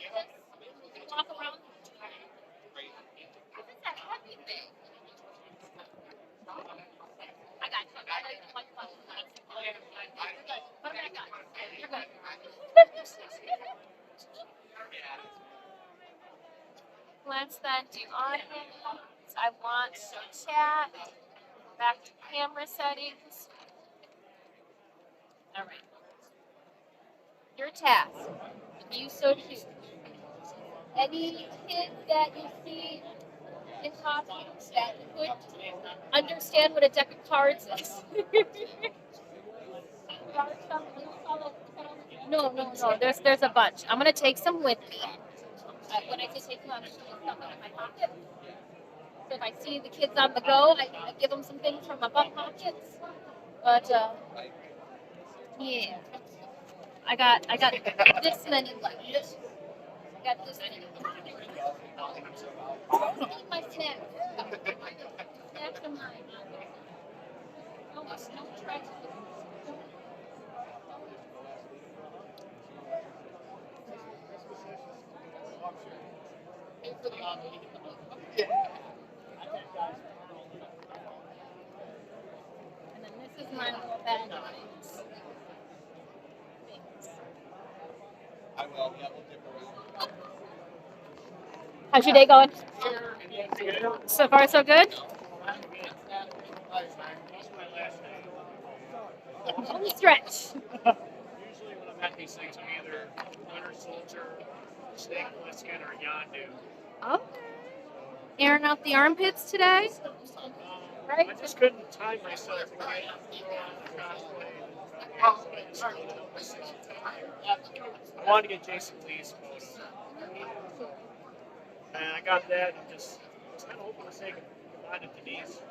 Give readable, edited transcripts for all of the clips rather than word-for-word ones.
Walk around. What's that heavy thing? I got you. I know you don't like fun. You're good. Put them back on. You're good. Let's then do audience. I want to chat. Back to camera settings. All right. Your task, if you so choose. Any kid that you see in costumes that could understand what a deck of cards is. No. There's a bunch. I'm gonna take some with me. When I say take them, I'm just putting stuff in my pocket. So if I see the kids on the go, I give them some things from my butt pockets. But yeah, I got this many left. I got this many. Eat my snack. Snacks are mine. No trash. And then this is my little bag of things. How's your day going? So far, so good? Home stretch. Usually when I'm at these things, I'm either Winter Soldier, Snake Plissken, or Yondu. Okay. Airing out the armpits today? Right? I just couldn't time myself to get cosplay. I wanted to get Jason Lee's photo. And I got that and just kind of hoping to say goodbye to Denise.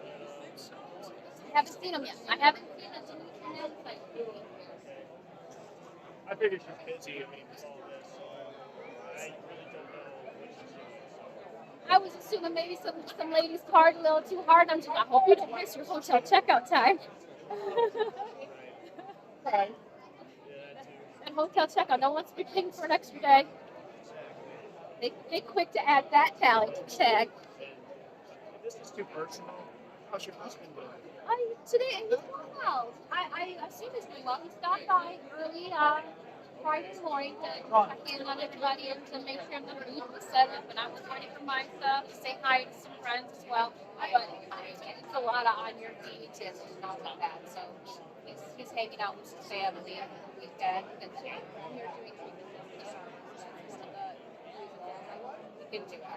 I haven't seen him yet. I haven't seen him. I figured she's busy. I mean, with all this. I really don't know what she's doing. I was assuming maybe some ladies partied a little too hard. I hope you don't miss your hotel checkout time. Right. And hotel checkout. No one's paying for an extra day. They quick to add that tally to the tag. This is too personal. How's your husband doing? Today he's doing well. I assume he's doing well. He stopped by early Friday morning to check in on everybody and to make sure the booth was set up and I was ready for my stuff, to say hi to some friends as well. But it's a lot on your feet and all of that. So he's hanging out with his family on the weekend and here doing we can do it. I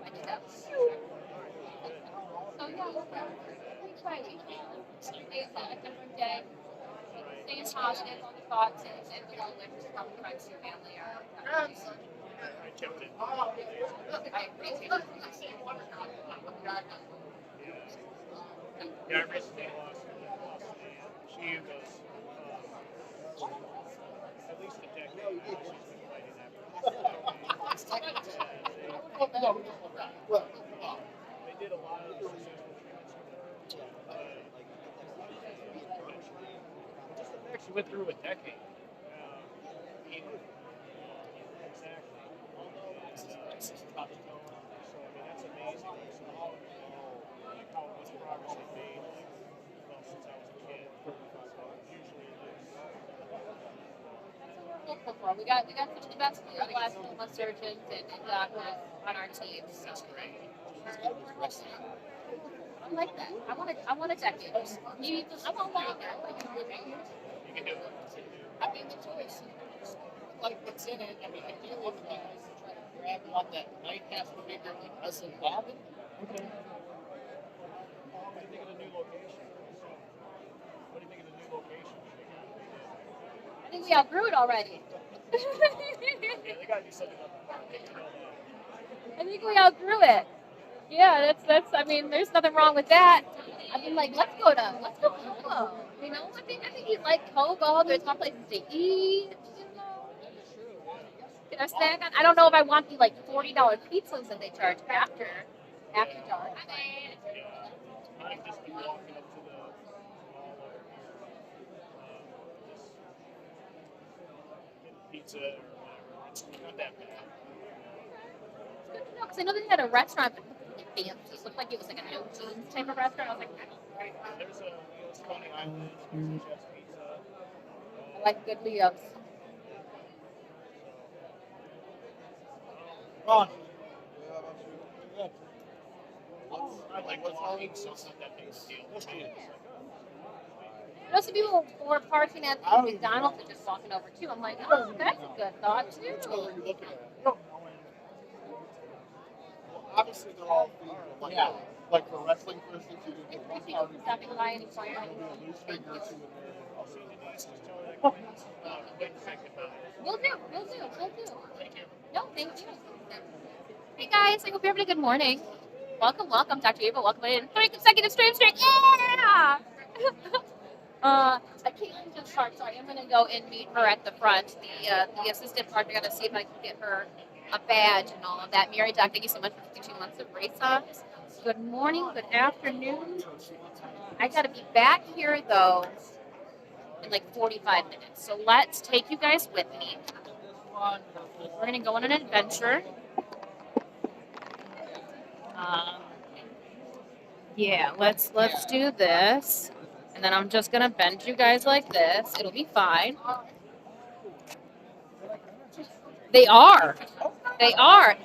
did that. So yeah, we try every day is a different day. Staying positive on the thoughts and the long lives from friends and family are. I kept it. I appreciate it. Yeah, I recently lost and she was at least a decade. She's been fighting that. They did a lot of just the fact she went through a decade. Exactly. So, I mean, that's amazing. So, like how much progress they made, well, since I was a kid. Usually it is. That's what we're hopeful for. We got some of the best plasma surgeons and doctors on our team. So. That's great. I like that. I want a decade. I want longer. You can do it. I mean, the choice, like what's in it. I mean, I feel like the guys try to grab one that might have to figure it doesn't have it. Okay. What do you think of the new location? What do you think of the new location? I think we outgrew it already. Yeah, they gotta do something about the I think we outgrew it. Yeah, that's. I mean, there's nothing wrong with that. I mean, like, let's go Kobo. You know, I think you like Kobo. There's more places to eat. You know, get a snack on. I don't know if I want the like $40 pizzas that they charge after dark. I've just been walking up to the mall over here, just getting pizza or whatever. Not that bad. Good to know, because I know they had a restaurant, but it looked fancy. It looked like it was like a no jeans type of restaurant. I was like, There's a Coney Island, Chef's Pizza. I like good Leos. Ron. I like walking, so it's not that big a deal. Let's do it. Most of people who were parking at the McDonald's and just walking over too. I'm like, oh, that's a good thought Which too. one are you looking at? Well, Obviously, they're all themed. Like for wrestling, for instance, you do I one appreciate party. you stopping by and There'll inquiring. be a loose figure or two in there. And I'll also see the Denise, glasses. just tell her that Quinn. We'll do. Thank you. No, thank you. Hey guys, I hope you're having a good morning. Welcome, Dr. Eva. Welcome in 3 consecutive stream streak. Yeah! Caitlin just parked, so I am gonna go and meet her at the front. The assistant parked. I gotta see if I can get her a badge and all of that. Mary Doc, thank you so much for 52 months of race socks. Good morning, good afternoon. I gotta be back here though in like 45 minutes. So let's take you guys with me. We're gonna go on an adventure. Yeah, let's do this. And then I'm just gonna bend you guys like this. It'll be fine. They are. They are.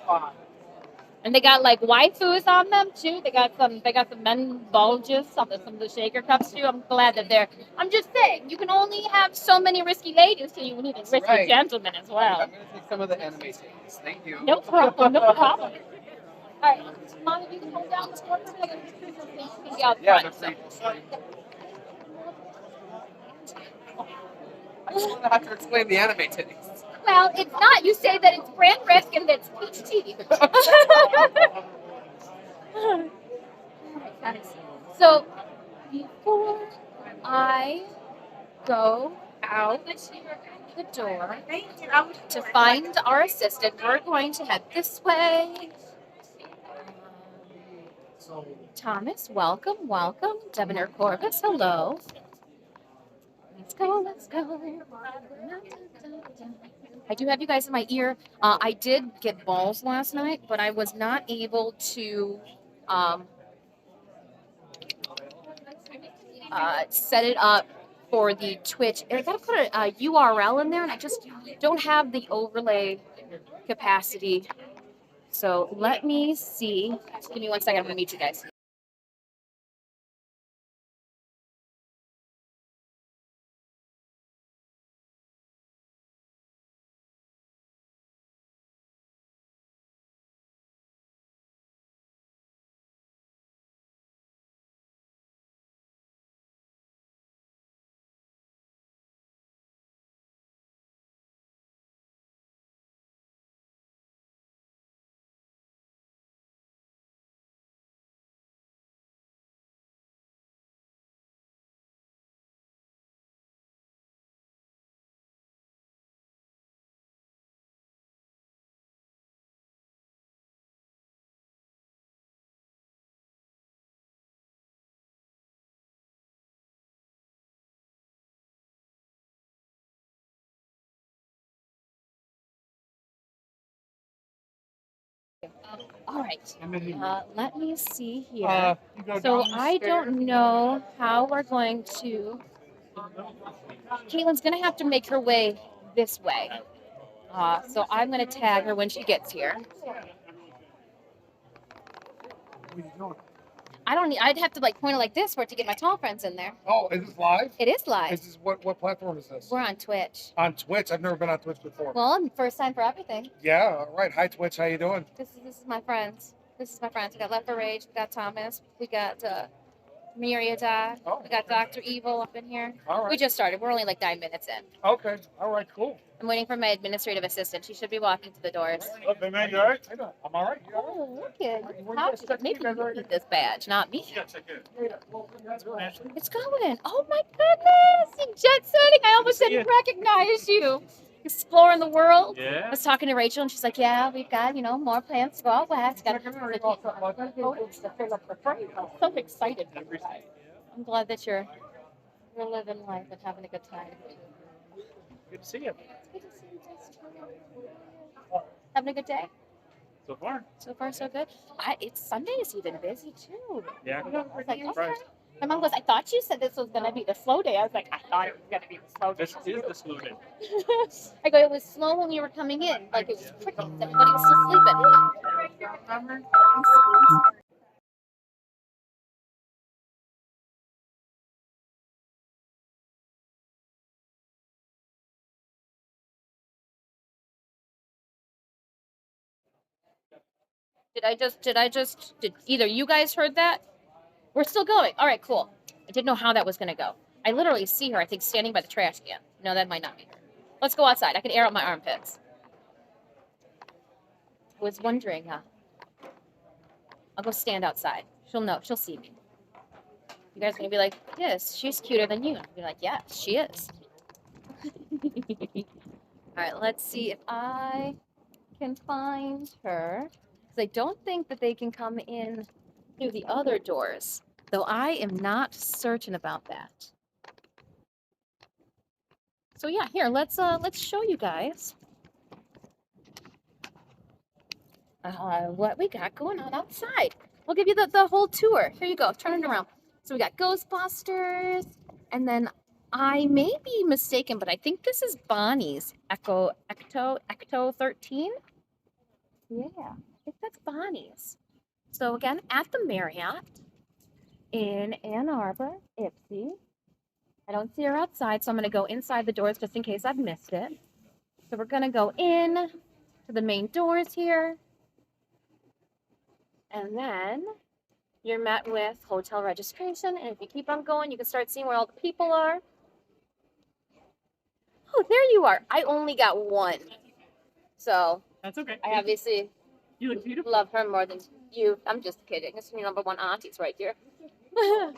And they got like waifus on them too. They got some men bulges, some of the shaker cups too. I'm glad that they're I'm just saying, you can only have so many risky ladies till you need a risky gentleman as well. I'm gonna take some of the anime things. Thank you. No problem, no problem. All right, Mom, if you can hold down the door for a second, you can be out Yeah, front. I just want to have to explain the anime titties. Well, it's not. You say that it's brand risk and it's peach tea. So, before I go out the door to find our assistant, we're going to head this way. Thomas, welcome. Debonair Corvus, hello. Let's go. I do have you guys in my ear. I did get balls last night, but I was not able to set it up for the Twitch. I gotta put a URL in there, and I just don't have the overlay capacity. So let me see. Give me 1 second. I'm gonna meet you guys. All right. Let me see here. So I don't know how we're going to. Caitlin's gonna have to make her way this way. So I'm gonna tag her when she gets here. I don't need. I'd have to like point it like this for it to get my tall friends in there. Oh, is this live? It is live. Is this what platform is this? We're on Twitch. On Twitch. I've never been on Twitch before. Well, first time for everything. Yeah, all right. Hi Twitch, how you doing? This is my friends. We got Left for Rage. We got Thomas. We got Myriad. Oh, We got Dr. Evil up in here. all right. We just started. We're only like 9 minutes in. Okay. All right, cool. I'm waiting for my administrative assistant. She should be walking to the doors. Look, they made you all right? I'm all right. You all Oh, look at maybe you need this badge, not me. It's going. Oh my goodness! You jet setting. I almost didn't recognize you. Exploring the world. Yeah. I was talking to Rachel, and she's like, "Yeah, we've got more plans to go out west." I'm so excited. I'm glad that you're living life and having a good time. Good to see you. Good to see you, Disfusional. Having a good day? So far. So far, so good. It's Sunday's even busy too. Yeah. I was like, okay. Surprised. My mom goes, I thought you said this was gonna be the slow day. I was like, I thought it was gonna be the slow day. This is the slow day. I go, it was slow when you were coming in, like it was crickets. Everybody was still sleeping. Did either you guys heard that? We're still going. All right, cool. I didn't know how that was gonna go. I literally see her, I think, standing by the trash can. No, that might not be her. Let's go outside. I can air out my armpits. I was wondering, I'll go stand outside. She'll know. She'll see me. You guys are gonna be like, yes, she's cuter than you. I'll be like, yeah, she is. All right, let's see if I can find her. Because I don't think that they can come in through the other doors, though I am not certain about that. So yeah, here, let's show you guys what we got going on outside. We'll give you the whole tour. Here you go. Turn it around. So we got Ghostbusters, and then I may be mistaken, but I think this is Bonnie's Ecto 13. Yeah, I think that's Bonnie's. So again, at the Marriott in Ann Arbor, Ipsy. I don't see her outside, so I'm gonna go inside the doors just in case I've missed it. So we're gonna go in to the main doors here. And then you're met with hotel registration. And if you keep on going, you can start seeing where all the people are. Oh, there you are. I only got one. So That's okay. I obviously You look beautiful. love her more than you. I'm just kidding. It's your number one aunties right here.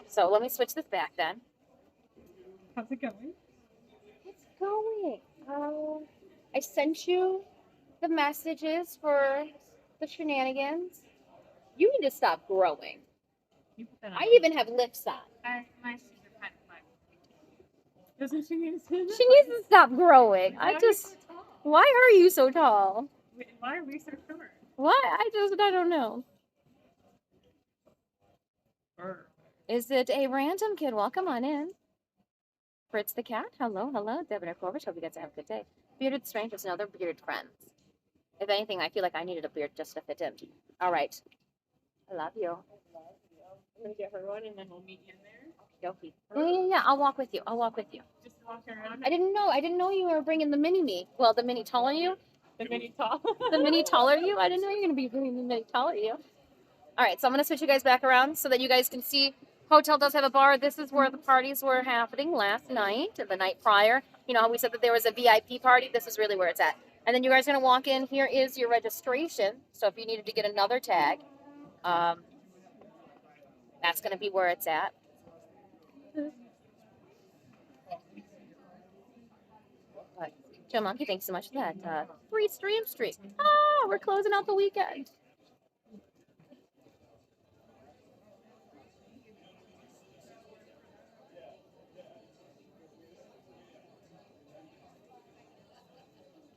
So let me switch this back then. How's it going? It's going. I sent you the messages for the shenanigans. You need to stop growing. You put that on. I even have lips on. My shoes are kind of flat. Doesn't she need to? She needs to stop growing. Why are you so tall? Why are you so tall? Why are we so short? Why? I don't know. Is it a random kid? Welcome on in. Fritz the cat. Hello, hello. Debonair Corvish. Hope you guys have a good day. Bearded strangers and other bearded friends. If anything, I feel like I needed a beard just to fit in. All right. I love you. I'm gonna get her one and then we'll meet you in there. Yoki. Yeah. I'll walk with you. Just walking around. I didn't know you were bringing the mini me. Well, the mini taller you. The mini tall. The mini taller you. I didn't know you were gonna be bringing the mini taller you. All right. So I'm gonna switch you guys back around so that you guys can see. Hotel does have a bar. This is where the parties were happening last night and the night prior. You know how we said that there was a VIP party? This is really where it's at. And then you guys are going to walk in. Here is your registration. So if you needed to get another tag, that's going to be where it's at. Joe Monkey, thanks so much for that. Free stream streak. Ah, we're closing out the weekend.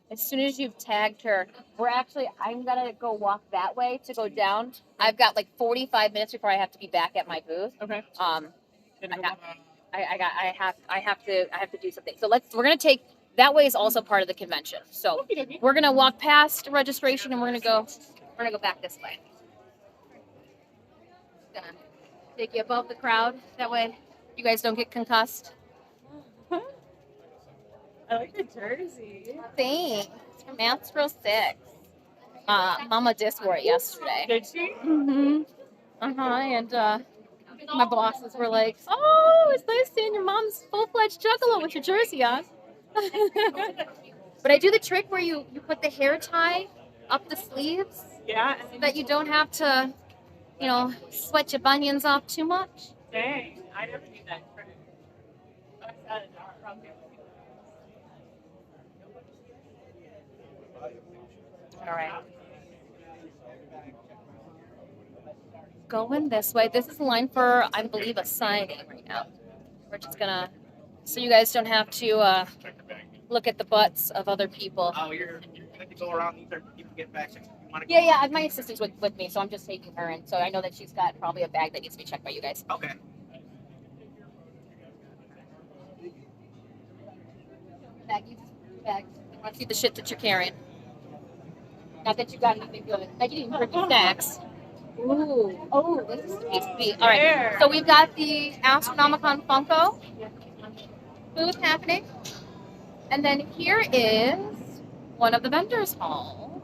As soon as you've tagged her, I'm going to go walk that way to go down. I've got like 45 minutes before I have to be back at my booth. Okay. I have to do something. So we're going to take, that way is also part of the convention. So we're going to walk past registration and we're going to go back this way. Gonna take you above the crowd. That way you guys don't get concussed. I like the jersey. Thanks. It's from Astro 6. Mama Dis wore it yesterday. Did she? Mm-hmm. And my bosses were like, oh, it's nice seeing your mom's full-fledged juggalo with your jersey on. But I do the trick where you put the hair tie up the sleeves. Yeah. So that you don't have to, sweat your bunions off too much. Dang. I never do that trick. All right. Going this way. This is the line for, I believe, a signing right now. We're just gonna, so you guys don't have to look at the butts of other people. Oh, you're going to go around. These are people get back. So you want to go? Yeah, my assistant's with me, so I'm just taking her in. So I know that she's got probably a bag that needs to be checked by you guys. Okay. Bag. I want to see the shit that you're carrying. Not that you got anything good. Like you didn't bring your snacks. Ooh. Oh, this is sweet. All right. So we've got the Astronomicon Funko booth happening. And then here is one of the vendors' halls.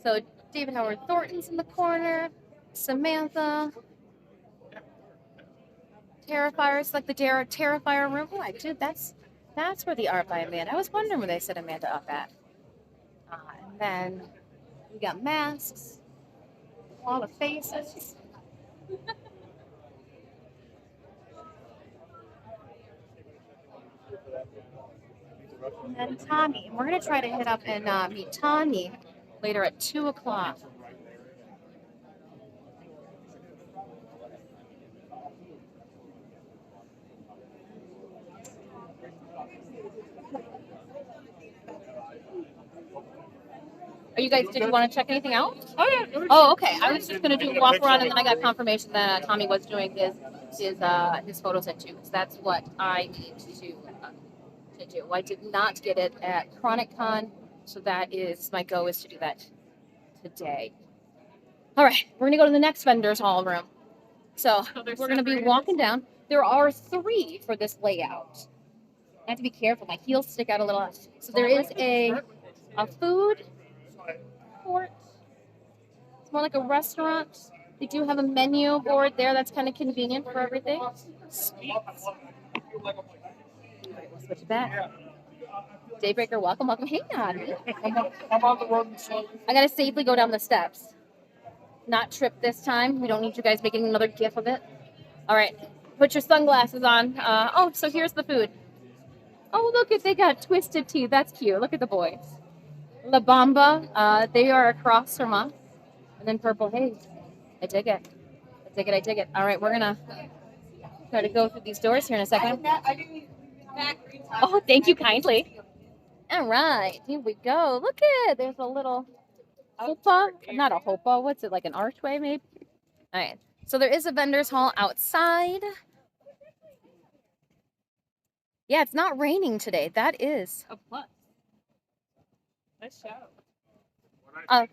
So David Howard Thornton's in the corner. Samantha. Terrifiers, like the Terrifier room. Oh, dude, that's where the art by Amanda. I was wondering where they set Amanda up at. And then we got masks, a lot of faces. And then Tommy. We're gonna try to hit up and meet Tommy later at 2:00. Are you guys, did you want to check anything out? Oh, yeah. Oh, okay. I was just gonna do a walk around, and then I got confirmation that Tommy was doing his photos at 2, because that's what I need to do. I did not get it at ChronicCon, so that is my go is to do that today. All right, we're gonna go to the next vendors hall room. So we're gonna be walking down. There are 3 for this layout. I have to be careful. My heels stick out a little. So there is a food court. It's more like a restaurant. They do have a menu board there. That's kind of convenient for everything. Sweet. All right, we'll switch back. Daybreaker, welcome. Hang on. I'm on the road. I gotta safely go down the steps. Not trip this time. We don't need you guys making another gif of it. All right, put your sunglasses on. Oh, so here's the food. Oh, look, they got twisted teeth. That's cute. Look at the boys. La Bamba, they are across from us. And then Purple Haze. I dig it. All right, we're gonna try to go through these doors here in a second. Oh, thank you kindly. All right, here we go. Look at, there's a little hopa. Not a hopa. What's it, like an archway maybe? All right. So there is a vendor's hall outside. Yeah, it's not raining today. That is a plus. Nice show.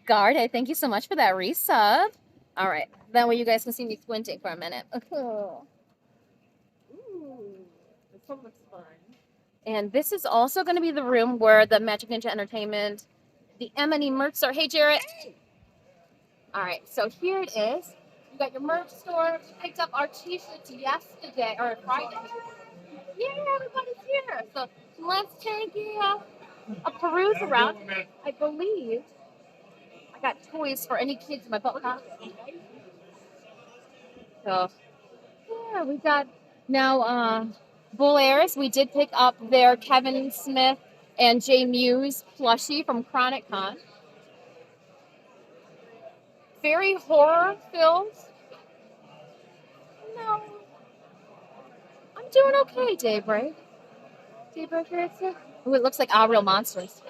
Guard, I thank you so much for that resub. All right. That way you guys can see me squinting for a minute. Ooh, this one looks fun. And this is also going to be the room where the Magic Ninja Entertainment, the M&E merch store. Hey, Jarrett. All right. So here it is. You got your merch store. We picked up our t-shirts yesterday, or Friday. Yeah, everybody's here. So let's take a peruse around. I believe I got toys for any kids in my butt pocket. So yeah, we got now Bull Airs. We did pick up their Kevin Smith and Jay Muse plushie from ChronicCon. Very horror filled. No. I'm doing okay, Daybreak. Ooh, it looks like Our Real Monsters.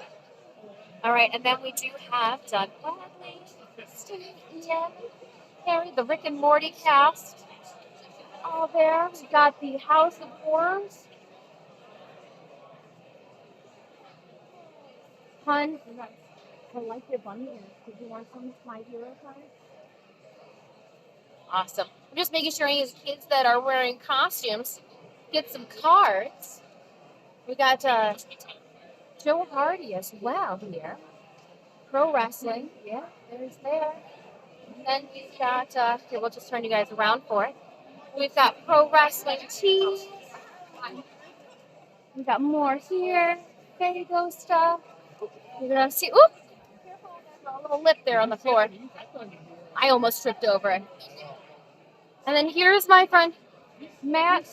All right, and then we do have Doug Bradley, Steve, Ian, Harry, the Rick and Morty cast. All there. We got the House of Horrors. Hun, I like your bunny ears. Did you want some My Hero cards? Awesome. I'm just making sure any of the kids that are wearing costumes get some cards. We got Joe Hardy as well here. Pro wrestling. Yeah, there's there. And then we've got, here, we'll just turn you guys around for it. We've got pro wrestling tees. We got more here. Fago stuff. You're gonna see, oop! A little lip there on the floor. I almost tripped over it. And then here's my friend Matt.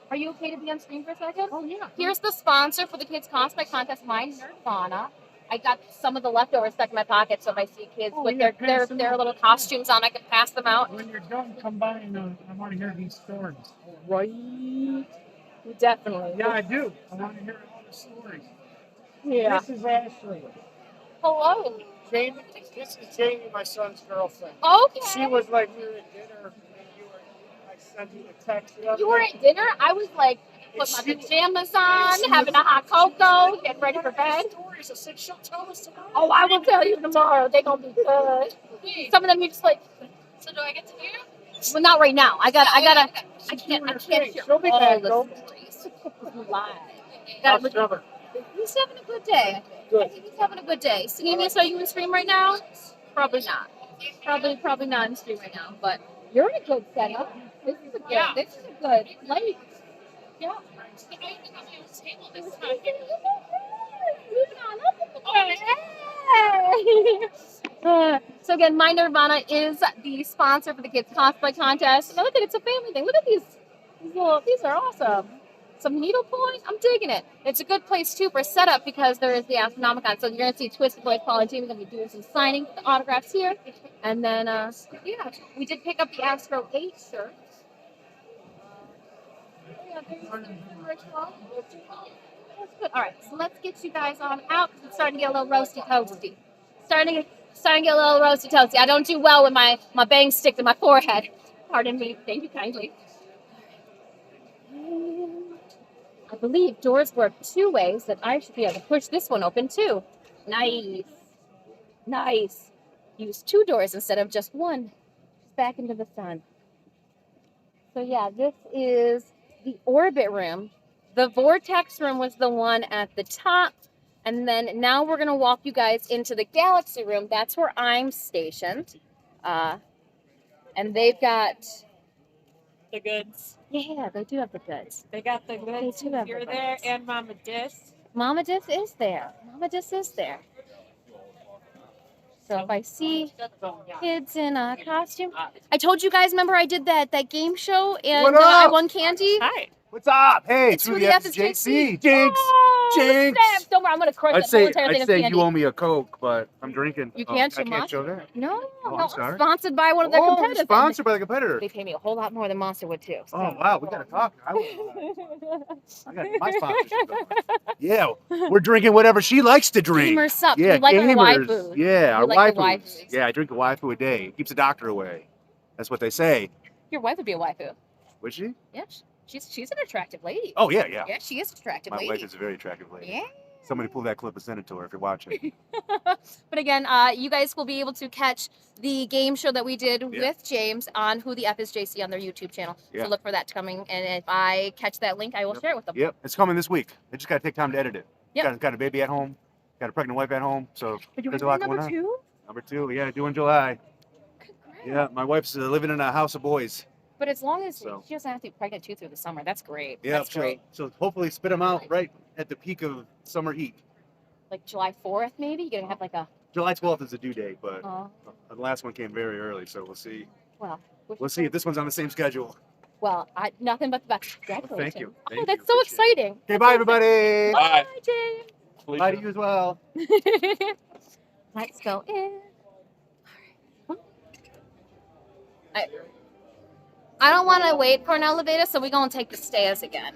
Are you okay to be on screen for a second? Oh, yeah. Here's the sponsor for the kids cosplay contest, My Nerdvana. I got some of the leftovers stuck in my pocket, so if I see kids Oh, with yeah, their pass them out. little costumes on, I can pass them out. When you're done, come by and I want to hear these stories. Right. Definitely. Yeah, I do. I want to hear all the stories. Yeah. This is Ashley. Hello. Jamie, this is Jamie, my son's girlfriend. Okay. She was like, we were at dinner, and I sent you the text. You were at dinner? I was like, put my pajamas on, having a hot cocoa, getting ready for bed. Stories. I said, she'll tell us tomorrow. Oh, I will tell you tomorrow. They're going to be good. Some of them you just like, So do I get to hear? well, not right now. I can't share She'll be all back, the though. stories. Live. How's Trevor? He's having a good day. I think he's having a good day. Senior, are you in stream right now? Probably not. Probably not in stream right now. But you're in a good setup. This is a good. Yeah. This is a good light. Yeah. I even got my own table this time. So again, My Nirvana is the sponsor for the kids cosplay contest. Now look at it's a family thing. Look at these are awesome. Some needlepoint, I'm digging it. It's a good place too for setup because there is the Astronomicon. So you're gonna see Twisted Boy, Paul, and Jamie gonna be doing some signing, the autographs here, and then yeah, we did pick up the Astro 8 shirt. Yeah, there's the ritual. That's good. All right, so let's get you guys on out because it's starting to get a little roasty toasty. Starting to get a little roasty toasty. I don't do well with my bang stick to my forehead. Pardon me. Thank you kindly. I believe doors work two ways, that I should be able to push this one open too. Nice. Nice. Use two doors instead of just one. Back into the sun. So yeah, this is the orbit room. The vortex room was the one at the top. And then now we're going to walk you guys into the galaxy room. That's where I'm stationed. And they've got... The goods. Yeah, they do have the goods. They got the goods. They do have You're the there, goods. and Mama Dis. Mama Dis is there. Mama Dis is there. So if I see kids in a costume, I told you guys. Remember, I did that game show and What I up? won candy. Hi. What's up? Hey, It's who who the the F F is is JC? JC? Jinx. Oh, Jinx. snap. Don't worry, I'm gonna crush that whole entire thing I'd of say candy. you owe me a Coke, but I'm drinking. You can't I too can't much. show that. No, Oh, no, I'm I'm sorry. sponsored by one of their Oh, competitors. sponsored by the competitor. They pay me a whole lot more than Monster would too. So. Oh wow, we gotta talk. I got my sponsorship going. Yeah, we're drinking whatever she likes to drink. Gamers sup. Yeah, We like our gamers. waifus. Yeah, We our like the waifus. waifus. Yeah, I drink a waifu a day. It keeps the doctor away. That's what they say. Your wife would be a waifu. Would she? Yeah, she's an attractive lady. Oh yeah, yeah. Yeah, she is an attractive My lady. wife is a very attractive lady. Yeah. Somebody pull that clip and send it to her if you're watching. But again, you guys will be able to catch the game show that we did with James on Who the F is JC on their YouTube channel. Yeah. So look for that coming. And if I catch that link, I will share it with them. Yep, it's coming this week. I just gotta take time to edit it. Yep. Got a baby at home. Got a pregnant wife at home. So But you there's a want lot number going on. 2? Number 2, yeah, due in July. Congrats. Yeah, my wife's living in a house of boys. But as long as So. she doesn't have to be pregnant too through the summer, that's great. Yeah, That's great. so hopefully spit them out right at the peak of summer heat. Like July 4th, maybe? You're going to have like a... July 12th is the due date, but Oh, the last one came very early, so we'll see. well. We'll see if this one's on the same schedule. Well, nothing but the best. Congratulations. Thank you. Oh, Thank that's you. so Appreciate it. exciting. Okay, bye everybody. Bye, James. Bye to you as well. Let's go in. I don't want to wait for an elevator, so we're going to take the stairs again.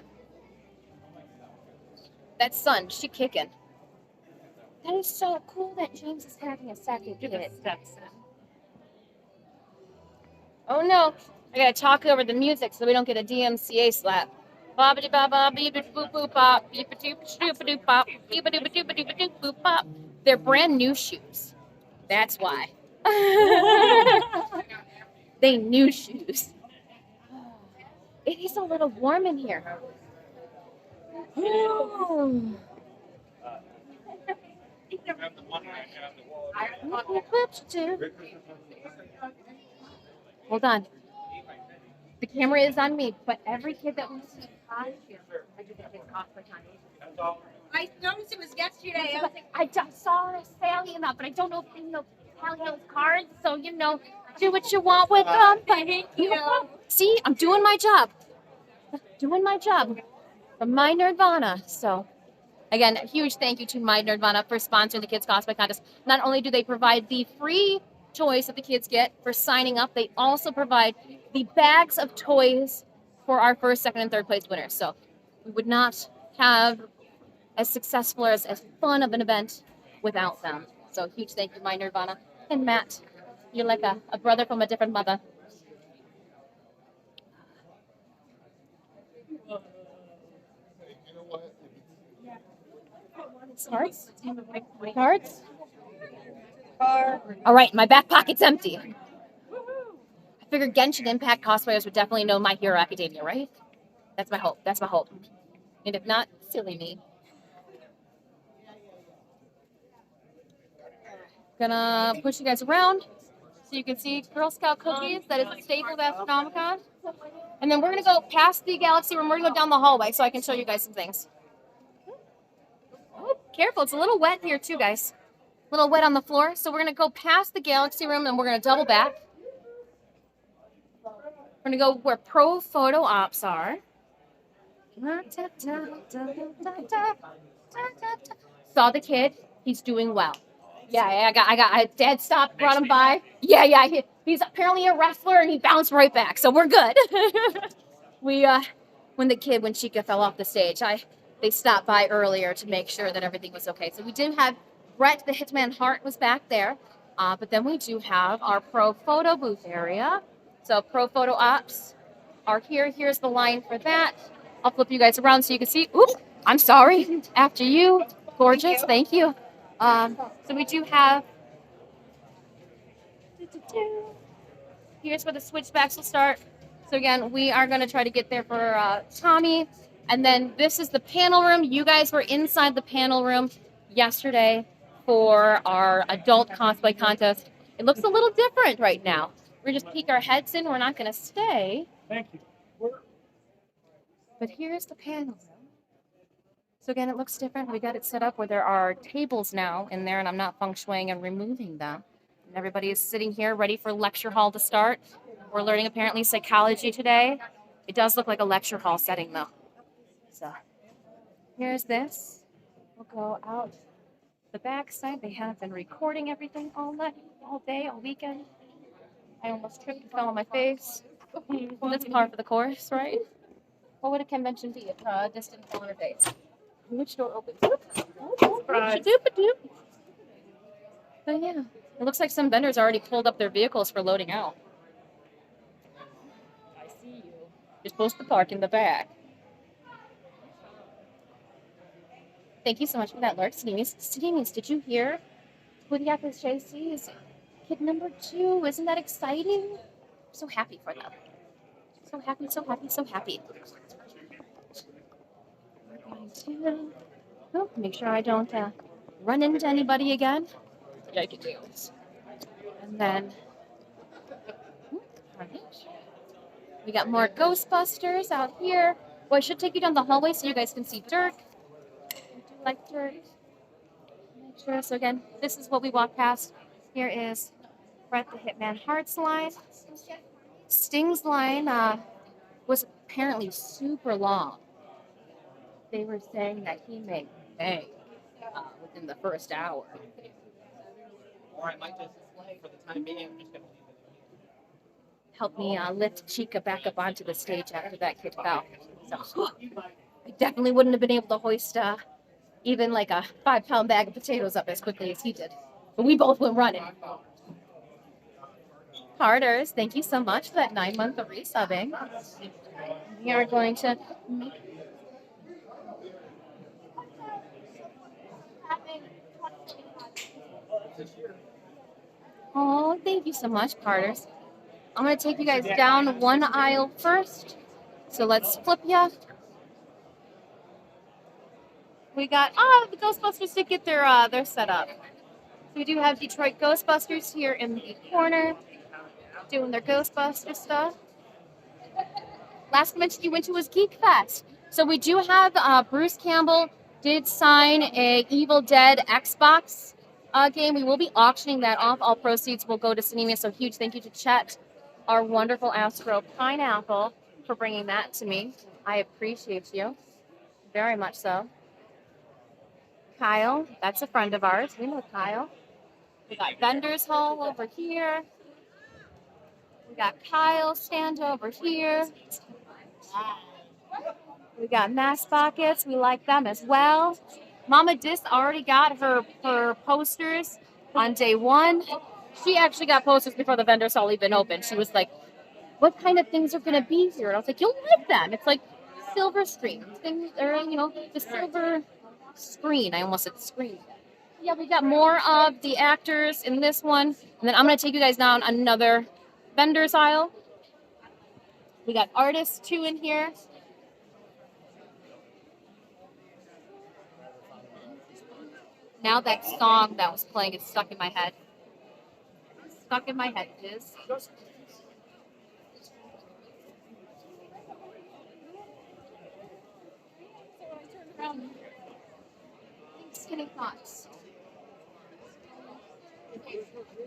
That sun, she kicking. That is so cool that James is having a second Get the kid. steps in. Oh no, I gotta talk over the music so we don't get a DMCA slap. Bobbity baba, beep boop boop bop, beep a doop doop doop bop, beep a doop doop doop doop boop bop. They're brand new shoes. That's why. They new shoes. It is a little warm in here. Oh. Hold on. The camera is on me, but every kid that we see costume, I do the kids cosplay contest. I noticed it was yesterday. I was like, I just saw Sally in that, but I don't know if they know Sally has cards, so do what you want with them. Thank you. See, I'm doing my job. Doing my job from My Nirvana. So Again, a huge thank you to My Nerdvana for sponsoring the Kids Cosplay Contest. Not only do they provide the free toys that the kids get for signing up, they also provide the bags of toys for our first, second, and third place winners. So we would not have as successful or as fun of an event without them. So huge thank you, My Nerdvana. And Matt, you're like a brother from a different mother. Cards? Cards? All right, my back pocket's empty. I figured Genshin Impact cosplayers would definitely know My Hero Academia, right? That's my hope. That's my hope. And if not, silly me. Gonna push you guys around so you can see Girl Scout cookies. That is a staple of Astronomicon. And then we're gonna go past the galaxy room. We're gonna go down the hallway so I can show you guys some things. Oh, careful, it's a little wet here too, guys. A little wet on the floor. So we're gonna go past the galaxy room and we're gonna double back. We're gonna go where pro photo ops are. Saw the kid. He's doing well. Yeah, Dad stopped, brought him by. Yeah. He's apparently a wrestler and he bounced right back. So we're good. When Chica fell off the stage, they stopped by earlier to make sure that everything was okay. So we did have Brett, the Hitman Hart, was back there. But then we do have our pro photo booth area. So pro photo ops are here. Here's the line for that. I'll flip you guys around so you can see. Oops, I'm sorry. After you. Gorgeous. Thank you. So we do have. Here's where the switchbacks will start. So again, we are going to try to get there for Tommy. And then this is the panel room. You guys were inside the panel room yesterday for our adult cosplay contest. It looks a little different right now. We're just peek our heads in. We're not going to stay. Thank you. But here's the panel room. So again, it looks different. We got it set up where there are tables now in there, and I'm not feng shuiing and removing them. And everybody is sitting here ready for lecture hall to start. We're learning apparently psychology today. It does look like a lecture hall setting though. So here's this. We'll go out the back side. They have been recording everything all night, all day, all weekend. I almost tripped and fell on my face. That's par for the course, right? What would a convention be if distant fell on her face? Which door opens? Shadoop-a-doop. But yeah, it looks like some vendors already pulled up their vehicles for loading out. I see you. You're supposed to park in the back. Thank you so much for that, Lurk. Stedemies, did you hear? Budiaka's JC is kid number 2. Isn't that exciting? I'm so happy for them. So happy, so happy, so happy. We're going to make sure I don't run into anybody again. Yeah, I can do this. And then we got more Ghostbusters out here. Well, I should take you down the hallway so you guys can see Dirk. I do like Dirk. Make sure. So again, this is what we walk past. Here is Brett the Hitman Hart's line. Sting's line was apparently super long. They were saying that he made bank within the first hour. Or I might just for the time being. I'm just gonna leave it. Helped me lift Chica back up onto the stage after that kid fell. So I definitely wouldn't have been able to hoist even like a 5-pound bag of potatoes up as quickly as he did. But we both went running. Carters, thank you so much for that 9-month of resubbing. We are going to make Oh, thank you so much, Carters. I'm going to take you guys down one aisle first. So let's flip ya. We got, the Ghostbusters did get their set up. So we do have Detroit Ghostbusters here in the corner doing their Ghostbuster stuff. Last convention you went to was Geek Fest. So we do have Bruce Campbell did sign a Evil Dead Xbox game. We will be auctioning that off. All proceeds will go to Cinemia. So huge thank you to Chet, our wonderful Astro Pineapple, for bringing that to me. I appreciate you very much so. Kyle. That's a friend of ours. We know Kyle. We got Vendors Hall over here. We got Kyle stand over here. We got Mass Buckets. We like them as well. Mama Dis already got her posters on day one. She actually got posters before the vendors all even opened. She was like, what kind of things are going to be here? And I was like, you'll like them. It's like silver screen. Things, or, you know, the silver screen. I almost said screen. Yeah, we got more of the actors in this one. And then I'm going to take you guys down another vendor's aisle. We got artists too in here. Now that song that was playing is stuck in my head. Stuck in my head, Liz. Skinny thoughts.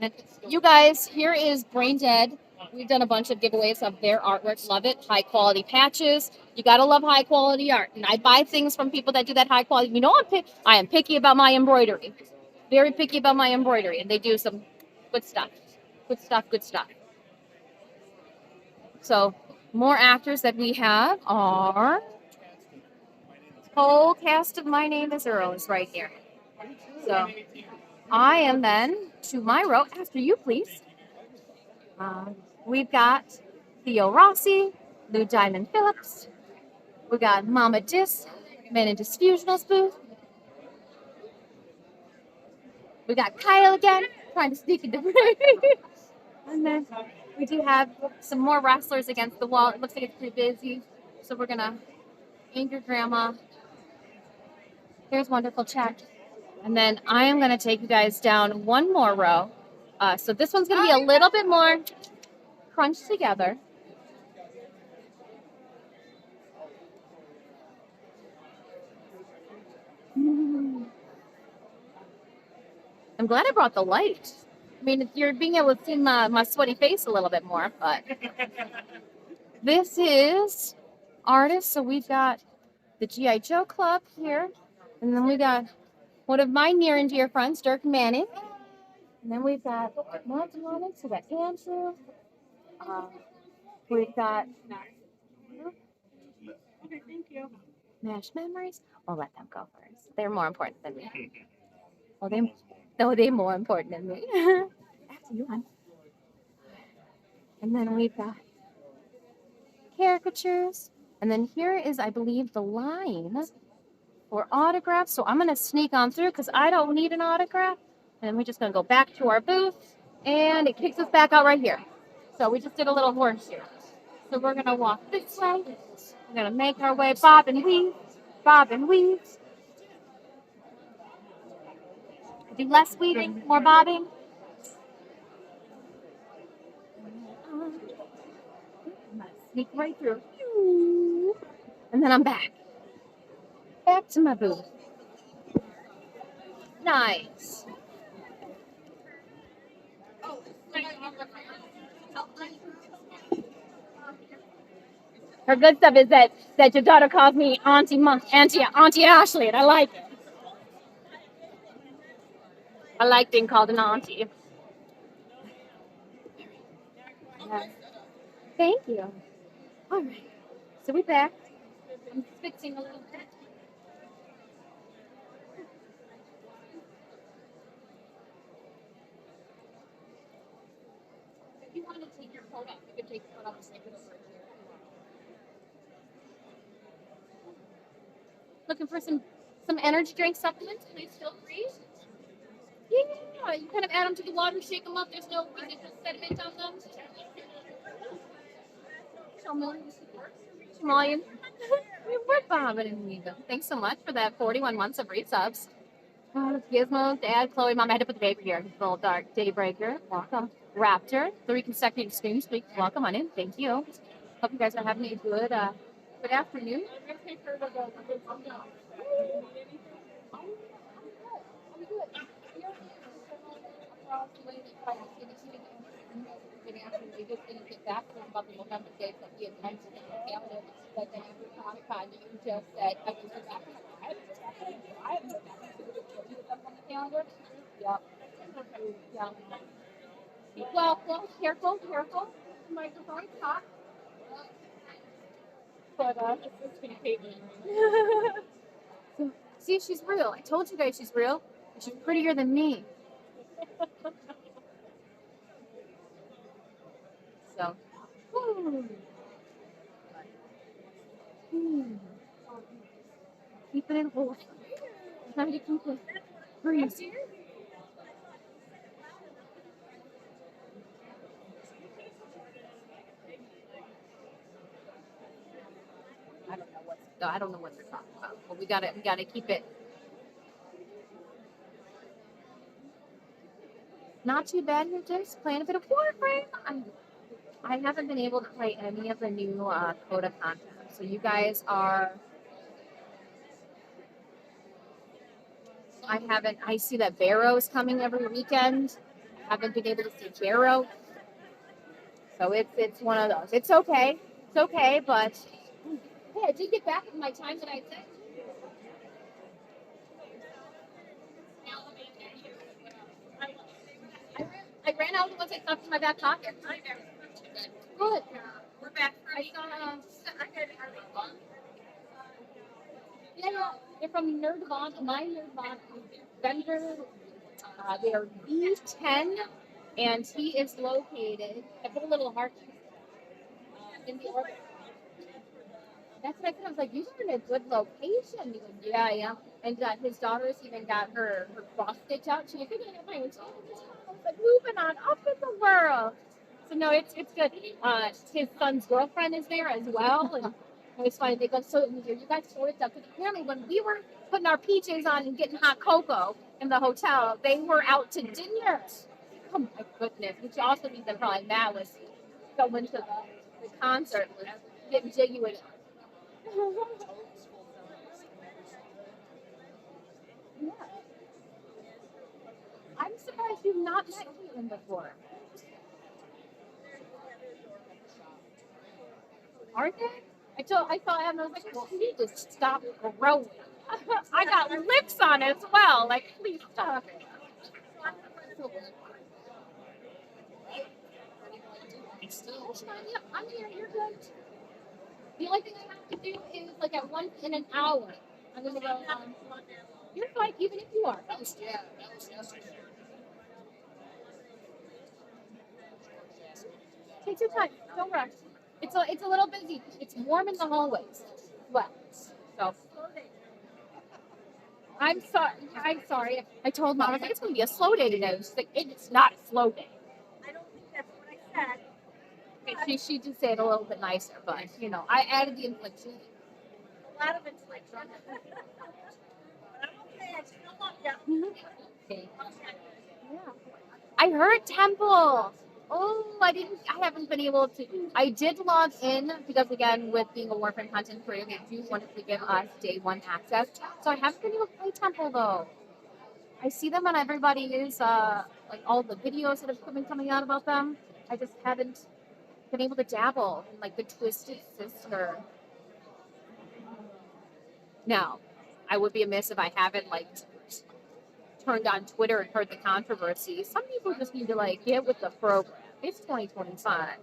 And you guys, here is Brain Dead. We've done a bunch of giveaways of their artwork. Love it. High quality patches. You gotta love high quality art. And I buy things from people that do that high quality. You know, I am picky about my embroidery. Very picky about my embroidery, and they do some good stuff. Good stuff. Good stuff. So, more actors that we have are whole cast of My Name is Earl is right here. So, I am then to my row after you, please. We've got Theo Rossi, Lou Diamond Phillips. We got Mama Dis, Men in Disfusional's booth. We got Kyle again, trying to sneak into And then we do have some more wrestlers against the wall. It looks like it's pretty busy. So we're gonna aim your grandma. Here's wonderful chat. And then I am gonna take you guys down one more row. So this one's gonna be a little bit more crunched together. I'm glad I brought the light. I mean, you're being able to see my sweaty face a little bit more, but this is artists. So we've got the G.I. Joe Club here, and then we got one of my near and dear friends, Dirk Manning. And then we've got Matt Demonics, we got Andrew. We've got Mash Memories. I'll let them go first. They're more important than me. They're more important than me. After you, hon. And then we've got caricatures. And then here is, I believe, the line for autographs. So I'm going to sneak on through because I don't need an autograph. And we're just going to go back to our booth. And it kicks us back out right here. So we just did a little horseshoe. So we're going to walk this way. We're going to make our way, bob and weave, bob and weave. Do less weaving, more bobbing. I'm going to sneak right through. And then I'm back. Back to my booth. Nice. Her good stuff is that your daughter calls me Auntie Ashley, and I like it. I like being called an auntie. Yeah. Thank you. All right. So we're back. I'm fixing a little bit. If you want to take your coat off, you can take your coat off and stick it over here. Looking for some energy drink supplements? Please feel free. Yeah, you kind of add them to the water, shake them up. There's no residual sediment on them. Shimalian. We're bobbing and weaving. Thanks so much for that 41 months of resubs. Gizmo, Dad, Chloe, Mom, I had to put the baby here. Little Dark, Daybreaker, welcome. Raptor, 3 consecutive stream streaks, welcome on in. Thank you. Hope you guys are having a good afternoon. We just didn't get back to him about the November dates that he had mentioned in the calendar. But then after Comic-Con, you just said, have you heard back? I haven't heard back. You get them on the calendar? Yeah. Yeah. Well, careful. The microphone's hot. But it's pretty Caitlin. So, see, she's real. I told you guys she's real. She's prettier than me. So, woo. Keep it in hold. Trying to keep it breathe. I don't know what they're talking about. But we gotta keep it. Not too bad here, just playing a bit of Warframe. I haven't been able to play any of the new Coda content. So you guys are. I see that Barrow's coming every weekend. I haven't been able to see Barrow. So it's one of those. It's okay. It's okay, but hey, I did get back in my time that I said. I ran out once I stopped in my back pocket. Good. We're back from. I saw. Yeah. They're from Nerdvana, my Nerdvana vendor. They are B10, and he is located. I put a little heart in the orbit. That's what I said. I was like, you are in a good location. He goes, yeah, I am. And his daughter's even got her cross stitch out. She's like, I can't have my own child. I was like, moving on up in the world. So no, it's good. His son's girlfriend is there as well, and it was funny. They go, so you guys sorted stuff. Because apparently, when we were putting our PJs on and getting hot cocoa in the hotel, they were out to dinner. Oh my goodness! Which also means that probably Matt was going to the concert, was getting jiggy with it. Yeah. I'm surprised you've not met Caitlin before. Are they? I saw him and I was like, well, you need to stop growing. I got lips on as well. Like, please stop. I'm here. You're good. The only thing I have to do is like in an hour. I'm gonna go. You're fine, even if you are. That was yesterday. Take your time. Don't rush. It's a little busy. It's warm in the hallways. Well, so I'm sorry. I told Mom I was like, it's gonna be a slow day today. She's like, it's not a slow day. I don't think that's what I said. She did say it a little bit nicer, but I added the inflection. A lot of inflation. But I'm okay. I still love you. Okay. Yeah. I heard Temple. Oh, I haven't been able to. I did log in because, again, with being a Warframe content creator, they do want to give us day one access. So I haven't been able to play Temple, though. I see them on everybody's, like all the videos that have been coming out about them. I just haven't been able to dabble in, like, the Twisted Sister. Now, I would be amiss if I haven't, like, turned on Twitter and heard the controversy. Some people just need to, like, get with the program. It's 2025.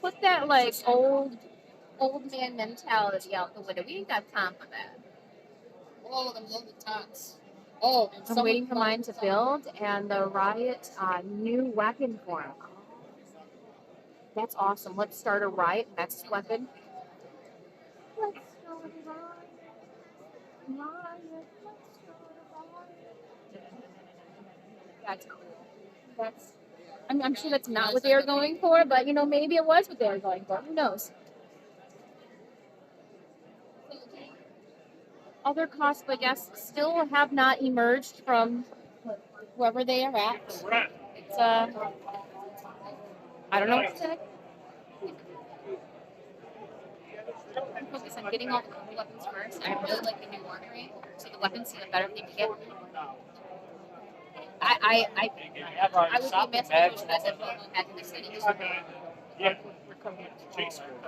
Put that, like, old man mentality out the window. We ain't got time for that. Oh, them loaded tots. Oh, and I'm waiting for mine to build and the Riot new weapon form. That's awesome. Let's start a Riot next weapon. Let's start a Riot. Let's start a Riot. That's cool. I'm sure that's not what they were going for, but maybe it was what they were going for. Who knows? Other cosplay guests still have not emerged from wherever they are at. It's I don't know what to say. I'm focused on getting all the cool weapons first. I really like the new armory, so the weapons seem a better thing to get. I would be missed if I said had in the city.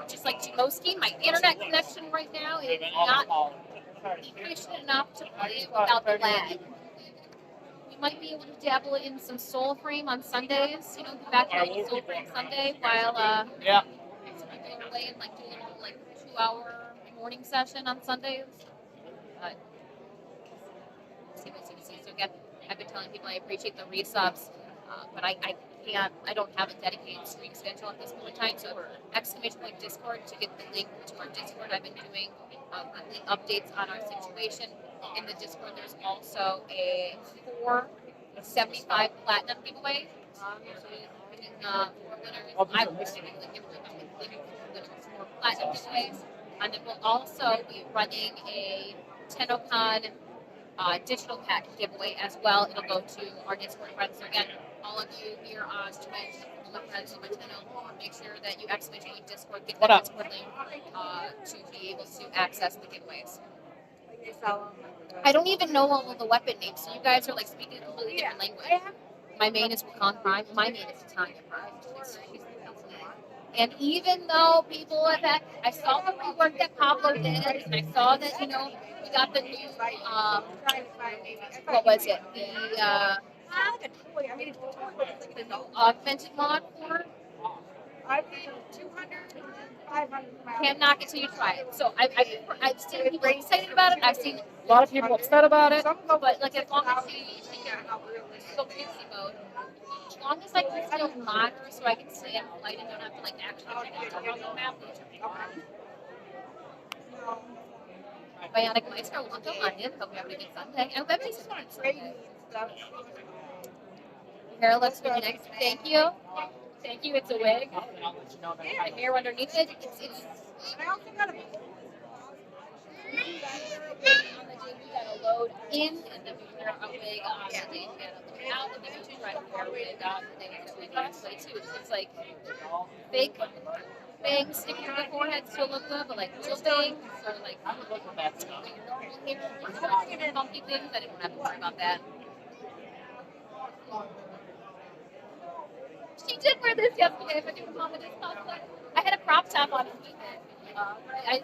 Just like Chikoski, my internet connection right now is not efficient enough to play without the lag. You might be able to dabble in some soul frame on Sundays. You know, go back to like soul frame Sunday while Yeah. some people are away and like do a little like 2 hour morning session on Sundays. But see. So again, I've been telling people I appreciate the resubs, but I can't. I don't have a dedicated stream schedule at this point in time. So exclamation point Discord to get the link to our Discord. I've been doing weekly updates on our situation. In the Discord, there's also a 475 platinum giveaway. So we're giving 4 winners. I was giving like 4 winners for platinum giveaways, and then we'll also be running a TennoCon digital pack giveaway as well. It'll go to our Discord friends. So again, all of you here on Twitch, all the friends of Nintendo, make sure that you exclamation point Discord, get that Discord link to be able to access the giveaways. I don't even know all of the weapon names, so you guys are like speaking a completely different language. My main is Wakan Prime. My main is Titania Prime. And even though people that I saw the rework that Pablo did, and I saw that we got the new what was it? The augmented mod for it. Can't knock it till you try it. So I've seen people excited about it. I've seen a lot of people upset about it. But like as long as you go fancy mode, as long as I can still monitor so I can stay on flight and don't have to like actually take a on the map. Bionic Maestro, look on him. Hope you have a good Sunday. And that makes sense. Hair looks really nice. Thank you. Thank you. It's a wig. My hair underneath it. It's I also got a on the day we gotta load in, and then we wear a wig on the day we gotta load out, and then we try to wear a wig on the day we gotta load out. Too. It's like fake bangs sticking to the forehead still look good, but like real bangs or like normal hair, funky things. I didn't have to worry about that. She did wear this yesterday for doing Mama Disc cosplay. I had a crop top on underneath it. I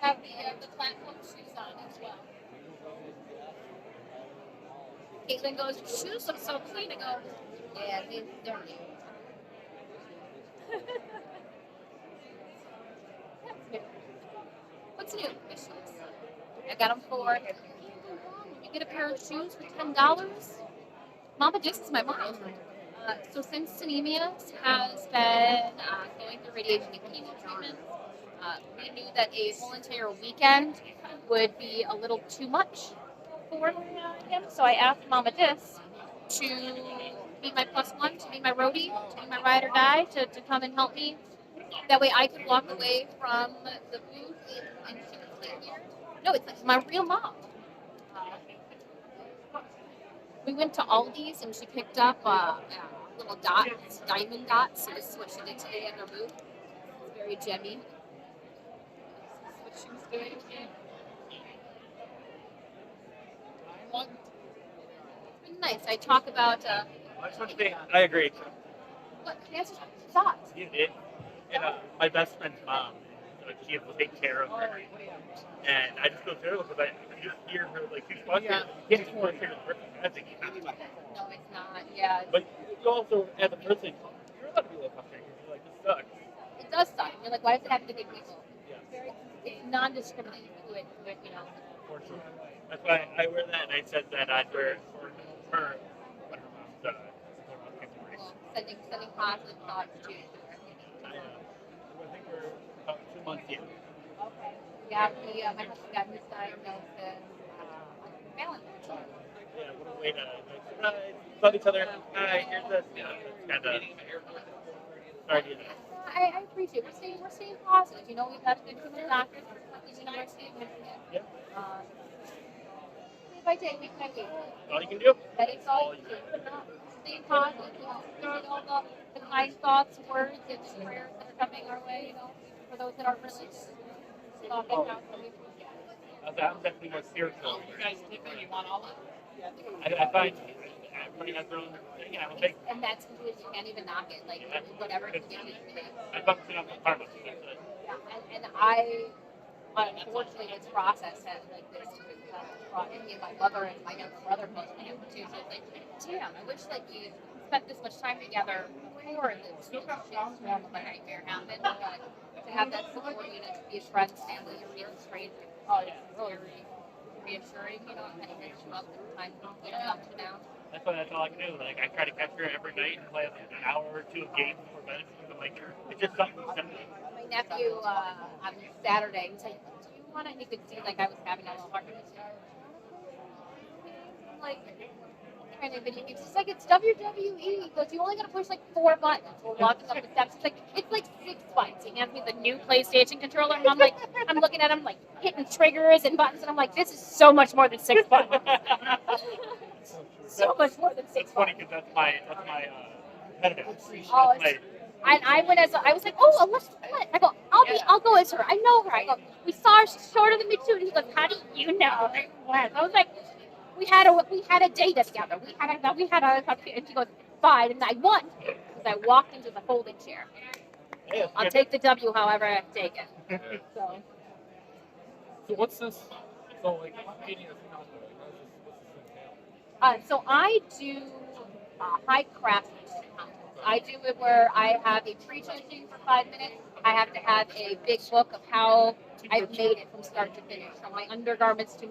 have the platform shoes on as well. Caitlin goes, your shoes look so clean. I go, yeah, they're new. What's new? My shoes. I got them for, you get a pair of shoes for $10. Mama Disc is my mom. So since Synemius has been going through radiation and chemo treatments, we knew that a whole entire weekend would be a little too much for him. So I asked Mama Disc to be my +1, to be my roadie, to be my ride or die, to come and help me. That way I could walk away from the booth and she would stay here. No, it's like my real mom. We went to Aldi's and she picked up little dots, diamond dots. So this is what she did today at her booth. It's very gemmy. This is what she was doing. It's been nice. I talk about. I agree. What? Answer thoughts. You did. And my best friend's mom, so she has to take care of her. And I just go through because I just hear her like she's fucking. Yeah. You can't even figure the person as a No, it's not. Yeah. But you also, as a person, you're allowed to be a little frustrated. You're like, this sucks. It does suck. You're like, why does it have to be people? Yeah. It's non-discriminating to it, you know. For sure. That's why I wear that, and I said that I'd wear it for her when her mom's cancer break. Sending positive thoughts to her. I think we're about 2 months in. Okay. Yeah, my husband got his diagnosis Valentine's Day. Yeah, what a way to like, surprise, love each other. Hi, here's this. Yeah, that's kind of. Sorry to do that. I appreciate it. We're staying positive. You know, we've had a good team of doctors at the University of Michigan. Yeah. Day by day, week by week. All you can do. That is all you can do. Stay positive. You know, spread all the kind thoughts, words, and prayers that are coming our way. You know, for those that are really talking out. So we appreciate it. I'm definitely more spiritual. You guys think that you want all of it? I find everybody has their own thing, and I will take. And that's completely, you can't even knock it. Like, whatever can give you. I function on the karma. Yeah, and I, unfortunately, this process has, like, this brought me and my mother and my younger brother cosplaying it too. So it's like, damn, I wish like we spent this much time together before this shitstorm of a nightmare happened. But to have that support unit, to be friends, family, or even strangers, it's very reassuring, you know, kind of pick you up every time you know, ups and downs. That's all I can do. Like I try to catch her every night and play like an hour or two of games before bed. I'm like, it's just something simple. My nephew on Saturday, he's like, "Do you want to?" He could see like I was having a little hard time. I'm like, trying to video games. He's like, "It's WWE." He goes, "You only got to push like 4 buttons." We're walking up the steps. He's like, "It's like 6 buttons." He hands me the new PlayStation controller, and I'm like, I'm looking at him like hitting triggers and buttons, and I'm like, "This is so much more than 6 buttons." So much more than 6 It's funny buttons. because that's my competitive. Oh, That's my, and I went as I was like, "Oh, Alexa Bliss." I go, I'll go as her. I know her. I go, "We saw her. She's shorter than me too." And he goes, "How do you know?" I was like, "We had a date together. We had a." And she goes, "Fine." And I won because I walked into the folding chair. hey, I'll take the W, however I take it. So. So what's this? So like painting a cosplay, like what's this entail? So I do high craftsmanship contests. I do it where I have a pre-judging for 5 minutes. I have to have a big book of how I've made it from start to finish, from my undergarments to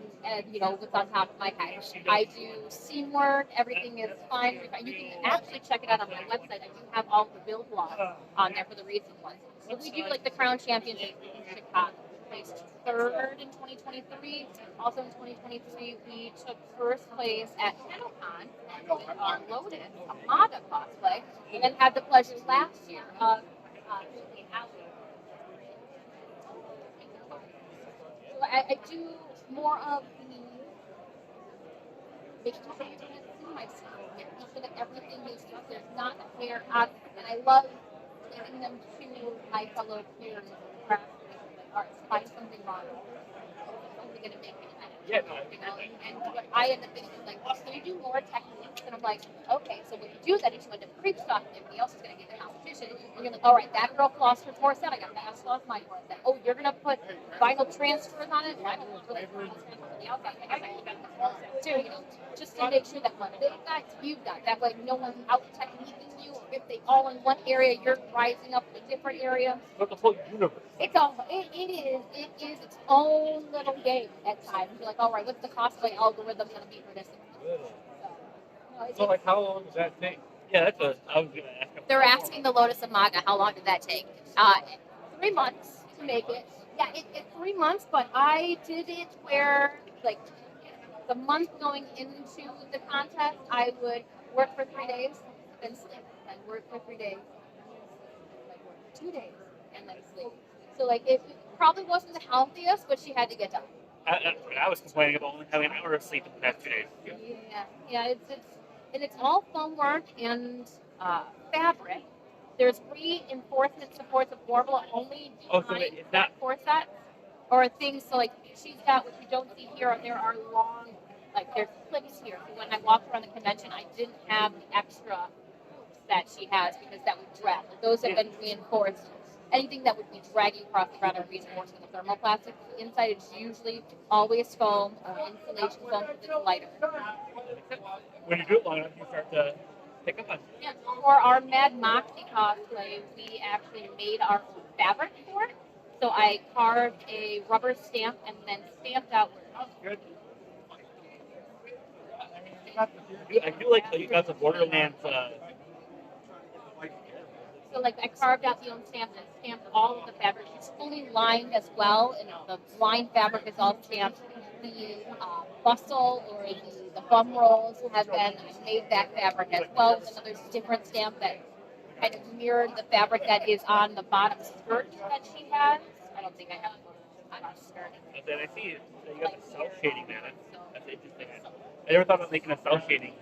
you know what's on top of my head. I do seam work. Everything is fine. You can actually check it out on my website. I do have all the build blogs on there for the recent ones. But we do like the Crown Championship in Chicago. Placed third in 2023. Also in 2023, we took first place at CanoCon on Lotus, a MAGA cosplay, and had the pleasure last year of being out. So I do more of the making sure you don't see myself, making sure that everything is just there's not a hair out, and I love giving them to my fellow peers and craft artists. Find something wrong. It's only going to make me better. yeah, no, You know, and what I end up doing is like, "Can you do more techniques?" And I'm like, "Okay." So when you do that, is you end up creep stalking everybody else is going to get the competition. And you're like, "All right, that girl flossed her corset. I got to floss my corset." "Oh, you're going to put vinyl transfers on it." "I don't want to really the outside. I guess I can get the corset too." You know, just to make sure that what they've got, you've got. That way, no one's out techniquing you. Or if they all in one area, you're rising up in a different area. but the whole universe. It's all it is its own little game at times. You're like, all right, what's the cosplay algorithm gonna be for this? So like how long does that take? Yeah, that's what I was gonna ask. They're asking the Lotus of Maga, how long did that take? 3 months to make it. Yeah, it's 3 months, but I did it where like the month going into the contest, I would work for 3 days, then sleep. Then work for 3 days, like work for 2 days, and then sleep. So like it probably wasn't the healthiest, but she had to get done. I was complaining about only having an hour of sleep in the past 2 days. Yeah, it's all foam work and fabric. There's reinforcement supports of warble only behind So it's that not. corset, or things. So like she's got what you don't see here. There are long, like there's clips here. So when I walked around the convention, I didn't have the extra hoops that she has because that would drag. Those have been reinforced. Anything that would be dragging across the ground are reinforced with thermoplastic. The inside is usually always foam or insulation foam because it's lighter. When you do it long enough, you start to pick up on it. Yeah, for our Mad Moxie cosplay, we actually made our own fabric for it. So I carved a rubber stamp and then stamped out. Good. I feel like you got the Borderlands. So like I carved out the own stamp and stamped all of the fabric. It's fully lined as well, and the lined fabric is all stamped. The bustle or the bum rolls have been, I made that fabric as well with another different stamp that kind of mirrored the fabric that is on the bottom skirt that she has. I don't think I have a bottom skirt. And then I see that you got the cell shading there. That's interesting. I never thought about making a cell shading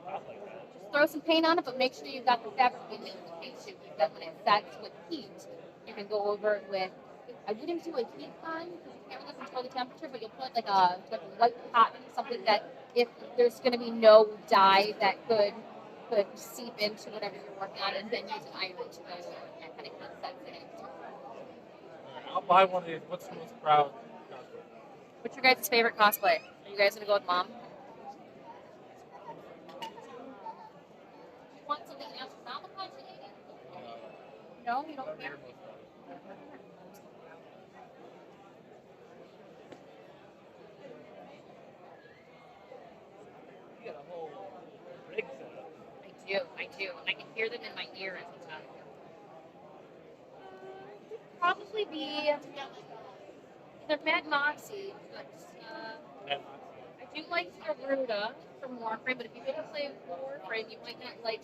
top like that. Just throw some paint on it, but make sure you got the fabric in the paint tube. Because when it sets with heat, you can go over it with. I wouldn't do a heat gun because you can't really control the temperature, but you'll put like a white cotton, something that if there's going to be no dye that could seep into whatever you're working on, and then use an iron to go over and kind of heat sets it in. I'll buy one of these. What's the most proud cosplay? What's your guys' favorite cosplay? Are you guys gonna go with mom? You want something Astronomicon related? No, you don't care. You got a whole rig set up. I do. And I can hear them in my ear as it's happening. Probably be either Mad Moxie, but I do like Garuda from Warframe, but if you're gonna play Warframe, you might not like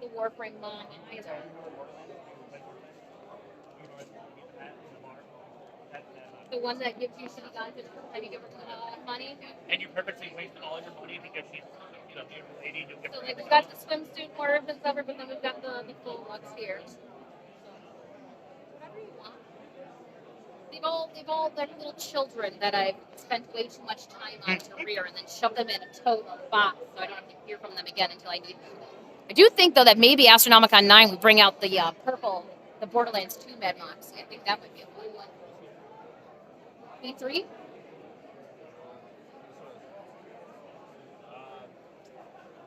the Warframe manga either. The one that gives you shitty content. Have you ever put a lot of money? And you purposely wasted all your money because she's, you know, beautiful lady who gets So like we've got the swimsuit more than ever, but then we've got the full lux here. Whatever you want. They've all they're little children that I've spent way too much time on to rear and then shove them in a tote box so I don't have to hear from them again until I need them. I do think though that maybe Astronomicon 9 would bring out the purple, the Borderlands 2 Mad Moxie. I think that would be a fun one. E3?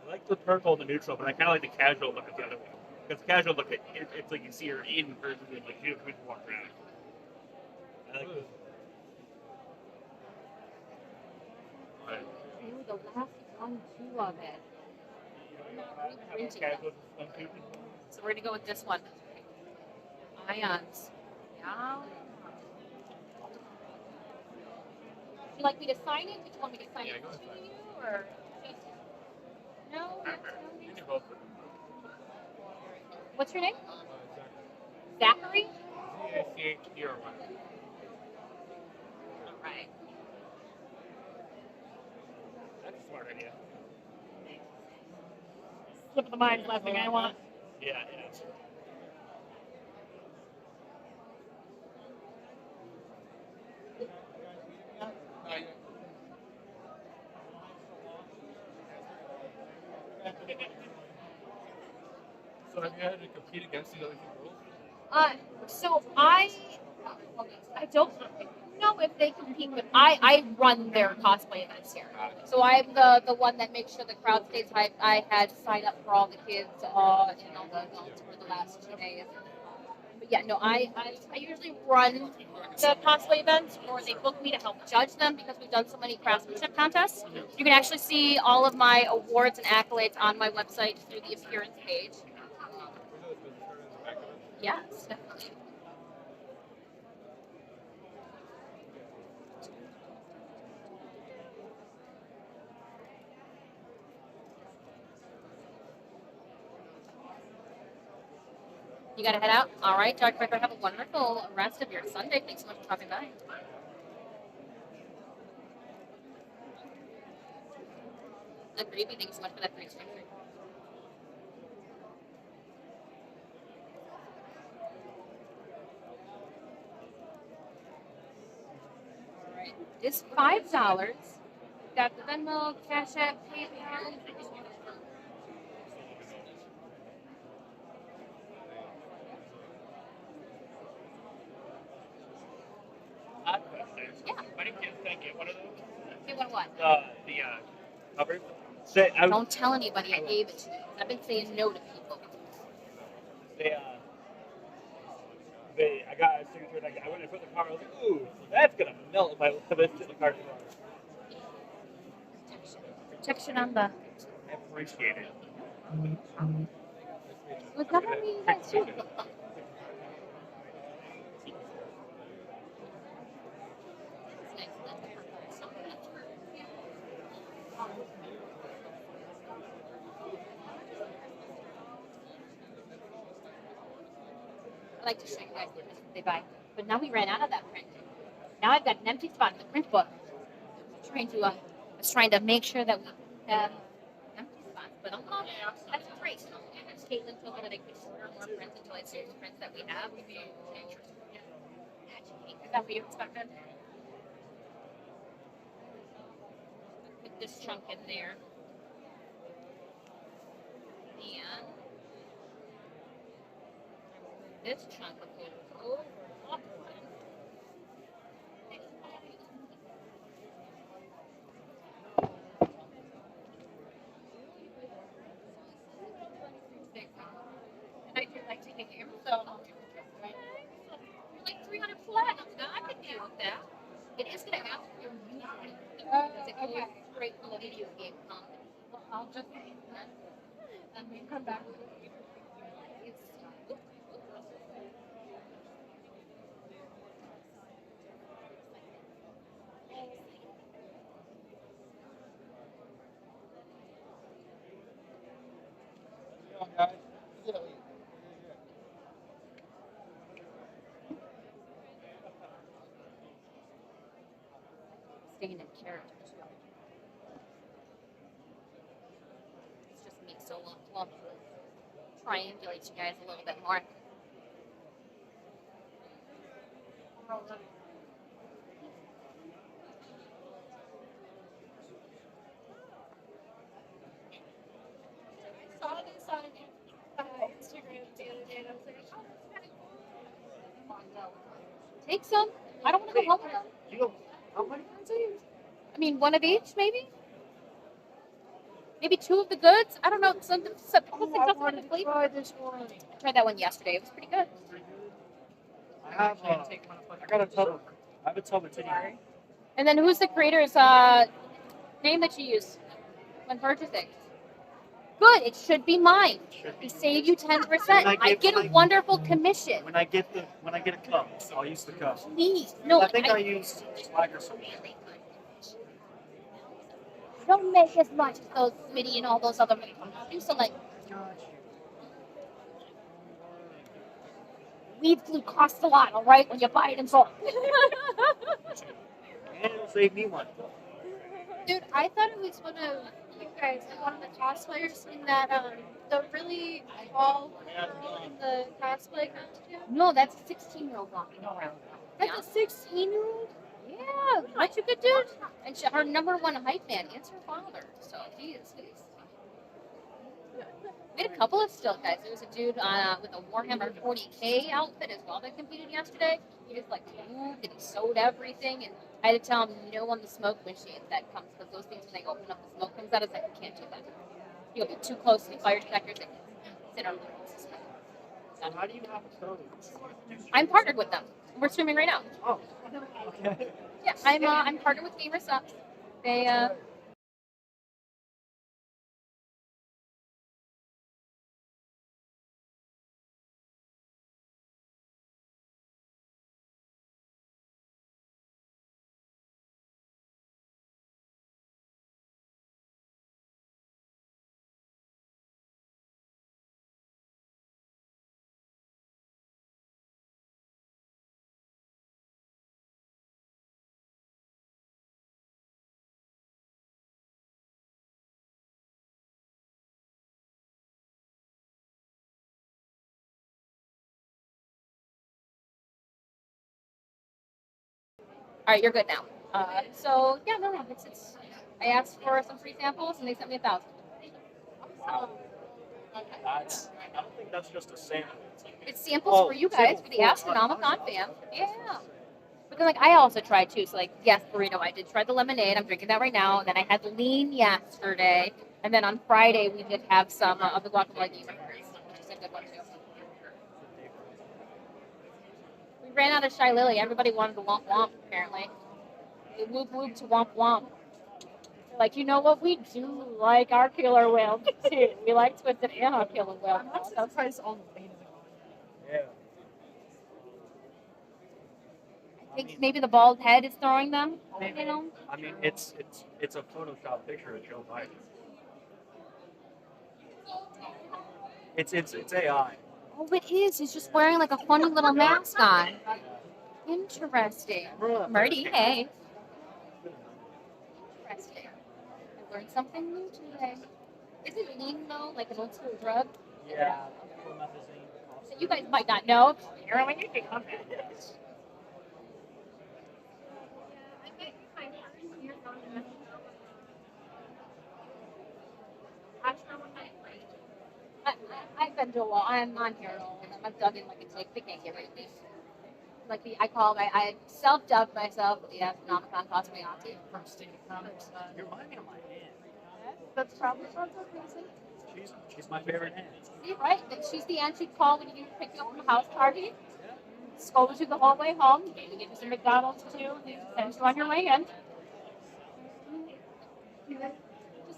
I like the purple and the neutral, but I kind of like the casual look of the other one. Because the casual look, it's like you see her in person, like you can walk around. I like this. Ooh, the last one, two of it. I'm not reprinting them. Casual one too. So we're gonna go with this one. Ions. Yeah. Would you like me to sign it? Would you want me to sign it to you, or just no? You can both. What's your name? Zachary. Z-A-C-H-E-R-Y. All right. That's a smart idea. Slip of the mind is the last thing I want. Yeah. So have you had to compete against these other two girls? So I don't know if they compete, but I run their cosplay events here. So I'm the one that makes sure the crowd stays hyped. I had signed up for all the kids and all the adults for the last 2 days. But yeah, no, I usually run the cosplay events, or they book me to help judge them because we've done so many craftsmanship contests. You can actually see all of my awards and accolades on my website through the appearance page. Yes, definitely. You gotta head out? All right, Dr. Piper, have a wonderful rest of your Sunday. Thanks so much for dropping by. Agreed. Thanks so much for that great structure. All right, it's $5. Got the Venmo, Cash App, PayPal. Odd question. Yeah. My new kids can't get one of those. You want what? The covers. Say, Don't tell anybody I gave it to you. I've been saying no to people. I got a signature, and I went and put in the car. I was like, ooh, that's gonna melt if I put this in the car tomorrow. Protection on the. I appreciate it. Was that what you guys do? I like to show you guys the print they buy. But now we ran out of that print. Now I've got an empty spot in the print book. I was trying to make sure that we have empty spots, but that's great. Caitlin told me that I could order more prints until I see the prints that we have. Is that what you expected? Put this chunk in there. And this chunk will go over top one. video game company. Well, I'll just and we come back. Staying in character. It's just me solo. Well, triangulate you guys a little bit more. I saw this on Instagram the other day, and I was like, oh, that's kind of cool. Take some. I don't want to go home with them. You go, how many? I mean, one of each, maybe? Maybe two of the goods? I don't know. Some people think that's not the flavor. Try this one. I tried that one yesterday. It was pretty good. I have. I got a tub. I have a tub of titty. And then who's the creator's name that you use when purchasing? Good. It should be mine. We save you 10%. I get a wonderful commission. When I get a cup, I'll use the cup. Please. No, I think I used Swagger something. I don't make as much as those Smitty and all those other do. So like, weed glue costs a lot, all right, when you buy it in bulk. And it'll save me one. Dude, I thought it was one of you guys, like one of the cosplayers in that the really tall girl in the cosplay costume. No, that's a 16-year-old walking around. That's a 16-year-old? Yeah, aren't you good, dude? And her number one hype man is her father. So he's. We had a couple of still guys. There was a dude with a Warhammer 40K outfit as well that competed yesterday. He just like moved and he sewed everything, and I had to tell him no on the smoke machine that comes, because those things when they open up the smoke comes out. I was like, you can't do that. You'll be too close to the fire detectors. They sit on the How do you have a code? I'm partnered with them. We're streaming right now. Oh, okay. Yeah, I'm partnered with Gamer Subs. They all right, you're good now. So yeah, no, it's. I asked for some free samples and they sent me 1,000. Wow. That's. I don't think that's just a sample. It's samples for you guys, for the Astronomicon fam. Yeah. But then, like, I also tried too. So, like, yes, burrito, I did try the lemonade. I'm drinking that right now. And then I had the lean yesterday. And then on Friday, we did have some of the guacamole gamer curries, which is a good one too. We ran out of Shy Lily. Everybody wanted the Womp Womp, apparently. We whoop whoop to Womp Womp. They're like, you know what? We do like our killer whale too. We like Twisted and our killer whale. That's price all the way. Yeah. I think maybe the bald head is throwing them. Maybe. You know? I mean, it's a Photoshop picture of Joe Biden. It's AI. Oh, it is. He's just wearing like a funny little mask on. Interesting. Marty, hey. Interesting. I learned something new today. Is it lean though, like an old school drug? Yeah. So you guys might not know. You're on YouTube. I've been to a while. I'm on here all of them. I've dug in like a tick. They can't get rid of me. Like I self-dubbed myself the Astronomicon Cosplay auntie. From State of Comics. You remind me of my aunt. That's probably for a good reason. She's my favorite aunt. See, right? And she's the aunt she'd call when you pick you up from the house party. Scold you the whole way home. Maybe get you some McDonald's too. And send you on your way in.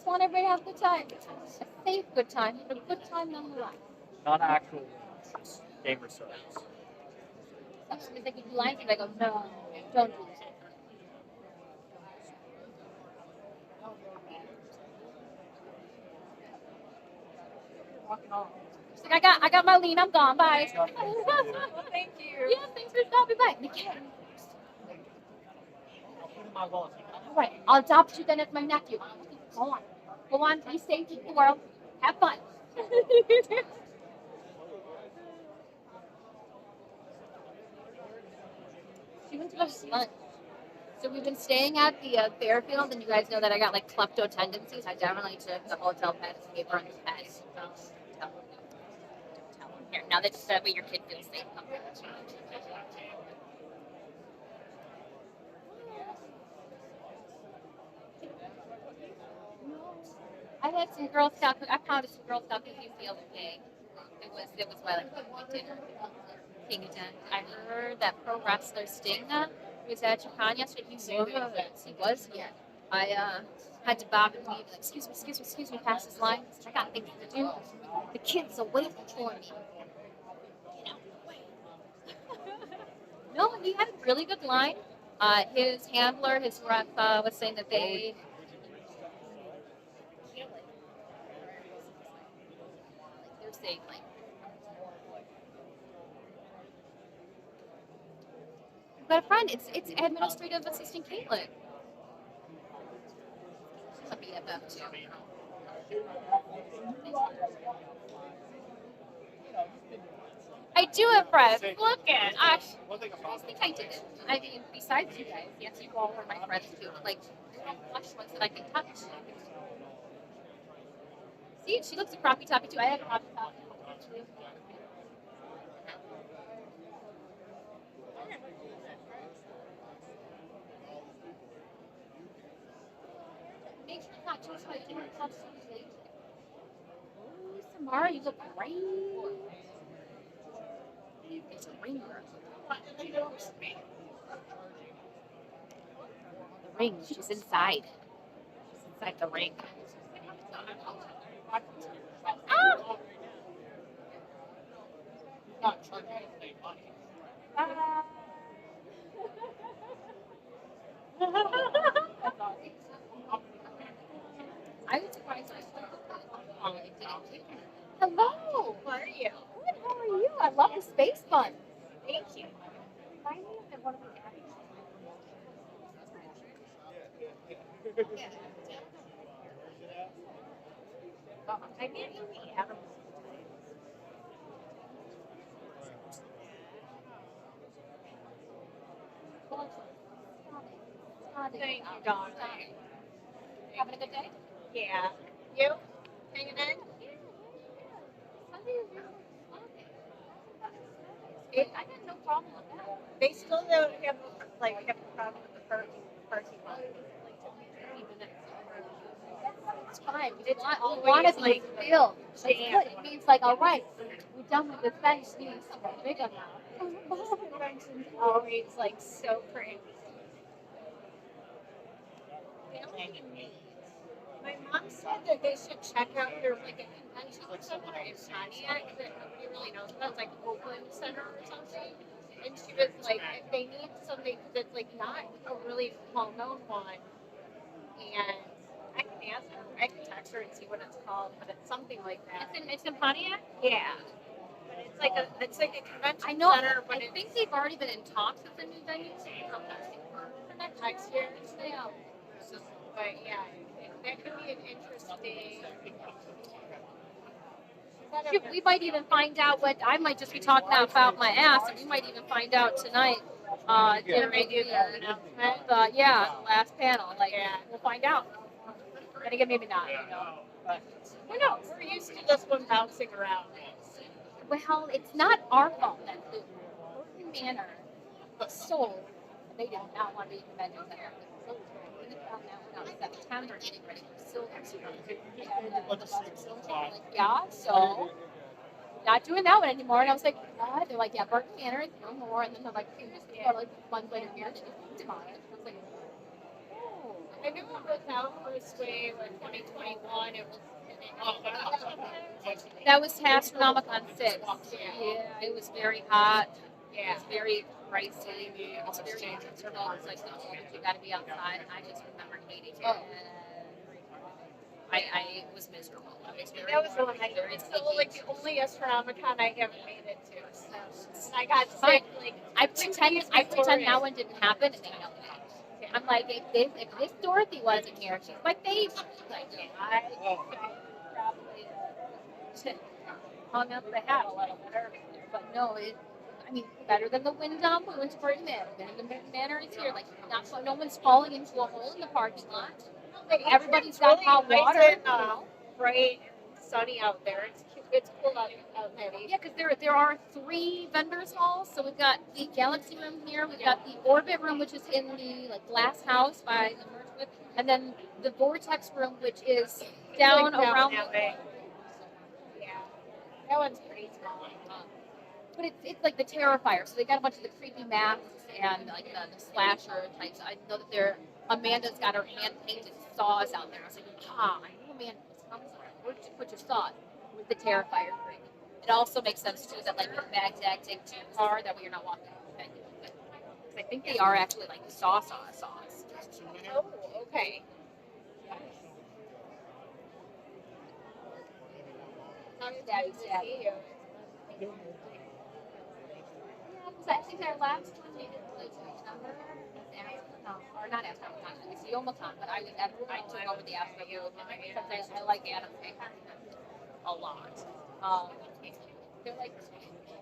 just want everybody to have a good time. A safe good time, but a good time nonetheless. Not actual gamer service. Sometimes they could do lines and I go, no, don't do this. She's like, I got my lean, I'm gone, bye. Well, thank you. Yeah, thanks for stopping by. And again, all right, I'll adopt you then as my nephew. Go on. Go on, be safe in the world. Have fun. She went to go to lunch. So we've been staying at the Fairfield, and you guys know that I got like klepto tendencies. I definitely took the hotel pet paper on the pet. Don't tell them here. Now that way your kid feels safe. I had some Girl Scout. I pounded some Girl Scout cookies the other day. It was my like dinner. Kington. I heard that pro wrestler Sting was at Japan yesterday. He was. Yeah. I had to bob and weave. Like, excuse me, pass this line. I got things to do. The kids are waiting for me. You know. No, he had a really good line. His handler, his ref, was saying that they. They're saying like. I've got a friend. It's administrative assistant Caitlin. She's a BFF too. I do have friends. Look at I think I did it. I mean, besides you guys, yes, you all were my friends too. But like, I don't watch ones that I can touch. See, she looks a crappy toppy too. I have a crappy toppy. Make sure it's not too much. I didn't touch something. Ooh, Samara, you look great. It's a ringer. The ring. She's inside. She's inside the ring. Ah! Not charging any money. I was surprised I didn't. Hello. How are you? Good. How are you? I love the space fun. Thank you. My name is one of the I met you in the Adams. Thank you, darling. Having a good day? Yeah. You? Hanging in? I got no problem with that. They still don't have a problem with the parking lot. Like 15 minutes. It's fine. It's We always, want to be like, filled. It's good. jammed. It means like, all right, we're done with the fence. We need something bigger now. Most conventions always like so crazy. My mom said that they should check out their like a convention center in Pontiac that nobody really knows about. It's like Oakland Center or something. And she was like, if they need something that's like not a really well known one. And I can ask her, I can text her and see what it's called, but it's something like that. It's in Pontiac? Yeah. But it's like a convention I know. center, but I think they've already been in talks with the new venue. For next year. Yeah. But yeah, that could be an interesting. Shoot, we might even find out what I might just be talking about my ass, and we might even find out tonight. Did they do the announcement? Last panel. Like, Yeah. we'll find out. Then again, maybe not. You know. But Who knows? We're used to this one bouncing around. well, it's not our fault that the Brooklyn Manor sold. And they did not want to be in the venue center. We found that one out in September, getting ready for Silver. Yeah, so not doing that one anymore. And I was like, what? They're like, yeah, Burton Manor is no more. And then they're like, months later, here, they just tomorrow. I was like, oh. I knew it was out this way like 2021. It was. That was Astronomicon 6. Yeah, it was very hot. Yeah. It's very pricey. It's very comfortable. It's like, oh, you got to be outside. And I just remember hating it. I was miserable. I was very, That was the one very so like the only Astronomicon I haven't made it to. So I got Fine. sick like I pretend now one didn't happen, and they know that. I'm like, if this Dorothy wasn't here, she's my baby. Like, I probably hung up the hat a little bit earlier, but no, I mean, better than the Wyndham. We went to Burton Manor. Better than Burton Manor is here. Like, not so no one's falling into a hole in the parking lot. Everybody's got hot water. Nice and, bright and sunny out there. It's cute. It's cool out there. Yeah, because there are 3 vendors halls. So we've got the Galaxy Room here. We've got the Orbit Room, which is in the glass house by the Merchwood, and then the Vortex Room, which is down around that way. Yeah, that one's pretty small. But it's like the Terrifier. So they got a bunch of the creepy masks and like the slasher types. I know that Amanda's got her hand painted saws out there. I was like, I know Amanda. Where'd you put your saws? With the Terrifier thing. It also makes sense too that like the Baghdad take 2 car, that way you're not walking the venue. Because I think they are actually like saws. Oh, okay. How did that see you? Yeah, because I think our last one we did like September. Or not Astronomicon, it's the Omicon, but I took over the Astronomicon because I like Adam a lot. They're like,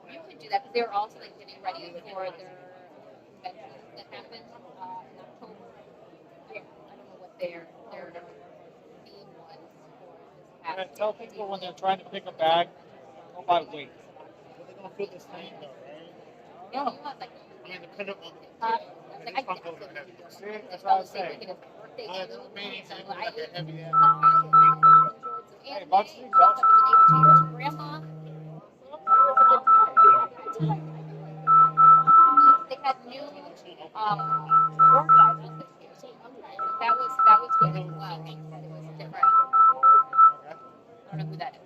you could do that because they were also like getting ready for their convention that happened in October. Yeah, I don't know what their theme was. I tell people when they're trying to pick a bag, go by weight. They don't feel the same though, right? Yeah, you want like I mean, depending on like I punk over can heavy. See, that's what I was saying. The meetings even like a heavy ass. Hey, box of these Grandma. They had new organizers this year. So that was good as well. It was different. I don't know who that is.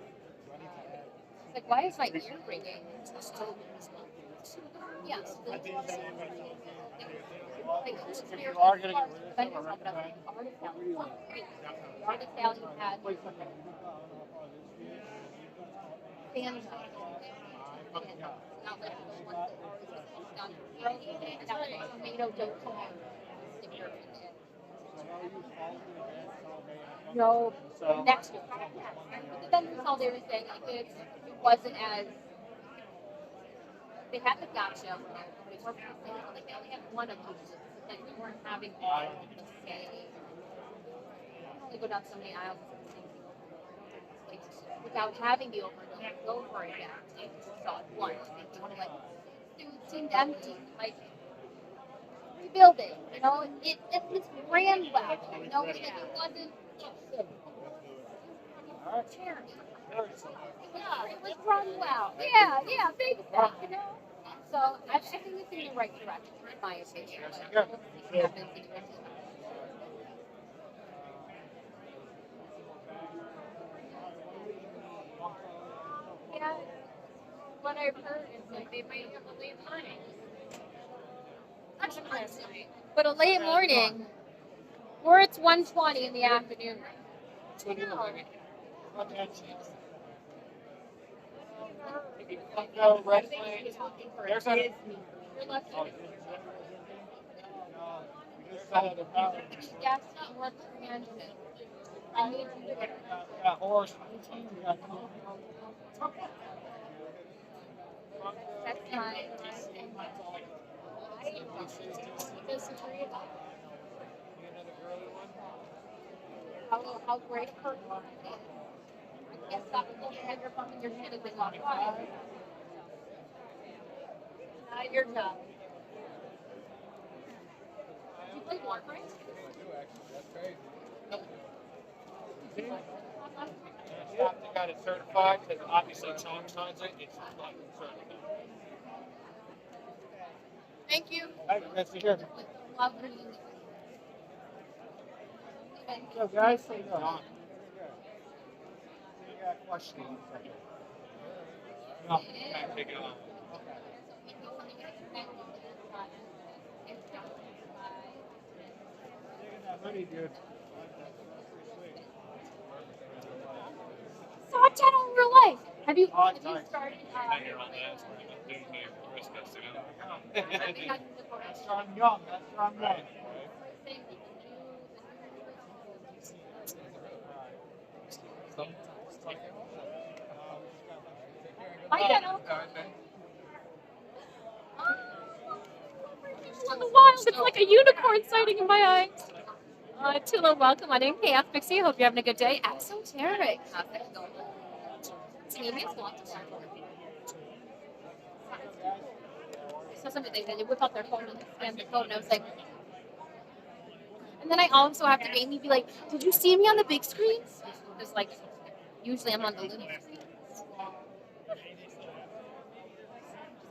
It's like, why is my ear ringing? Yes. You are going to get rid of Artist Alley had fans tomato dough sticker. No, next year. But then that's all they were saying. Like it wasn't as they had the gotcha. They weren't like they only had one of those. Like we weren't having all of the same. You can only go down so many aisles. Like, without having the over again. You just saw it once. They kind of like it seemed empty. Like rebuild it. You know, it's brand well. You know, it wasn't. It was run well. Yeah, big stuff, you know. So I think it's in the right direction, in my opinion. Yeah, what I've heard is like they might have a late morning. But a late morning, or it's 1:20 in the afternoon. No, wrestling. There's a. Yes, more management. I need to do it. Horse. That's my. How great a person is. I can't stop looking at your phone and your shit as they walk by. Not your job. Did you play Warframe? They got it certified because obviously Chong signs it. It's not certified. Thank you. Nice to hear. Love reading. So guys, how you doing? I got a question. No, can't take it on. Honey, dude. So I did all real life. Have you started? Strong young. That's strong young. I did all. In the wild, it's like a unicorn sighting in my eyes. Tula, welcome on in. Hey, Pixie, hope you're having a good day. Exoteric. So somebody they whip out their phone and scan the code, and I was like, and then I also have to mainly be like, did you see me on the big screen? Because like, usually I'm on the little screen.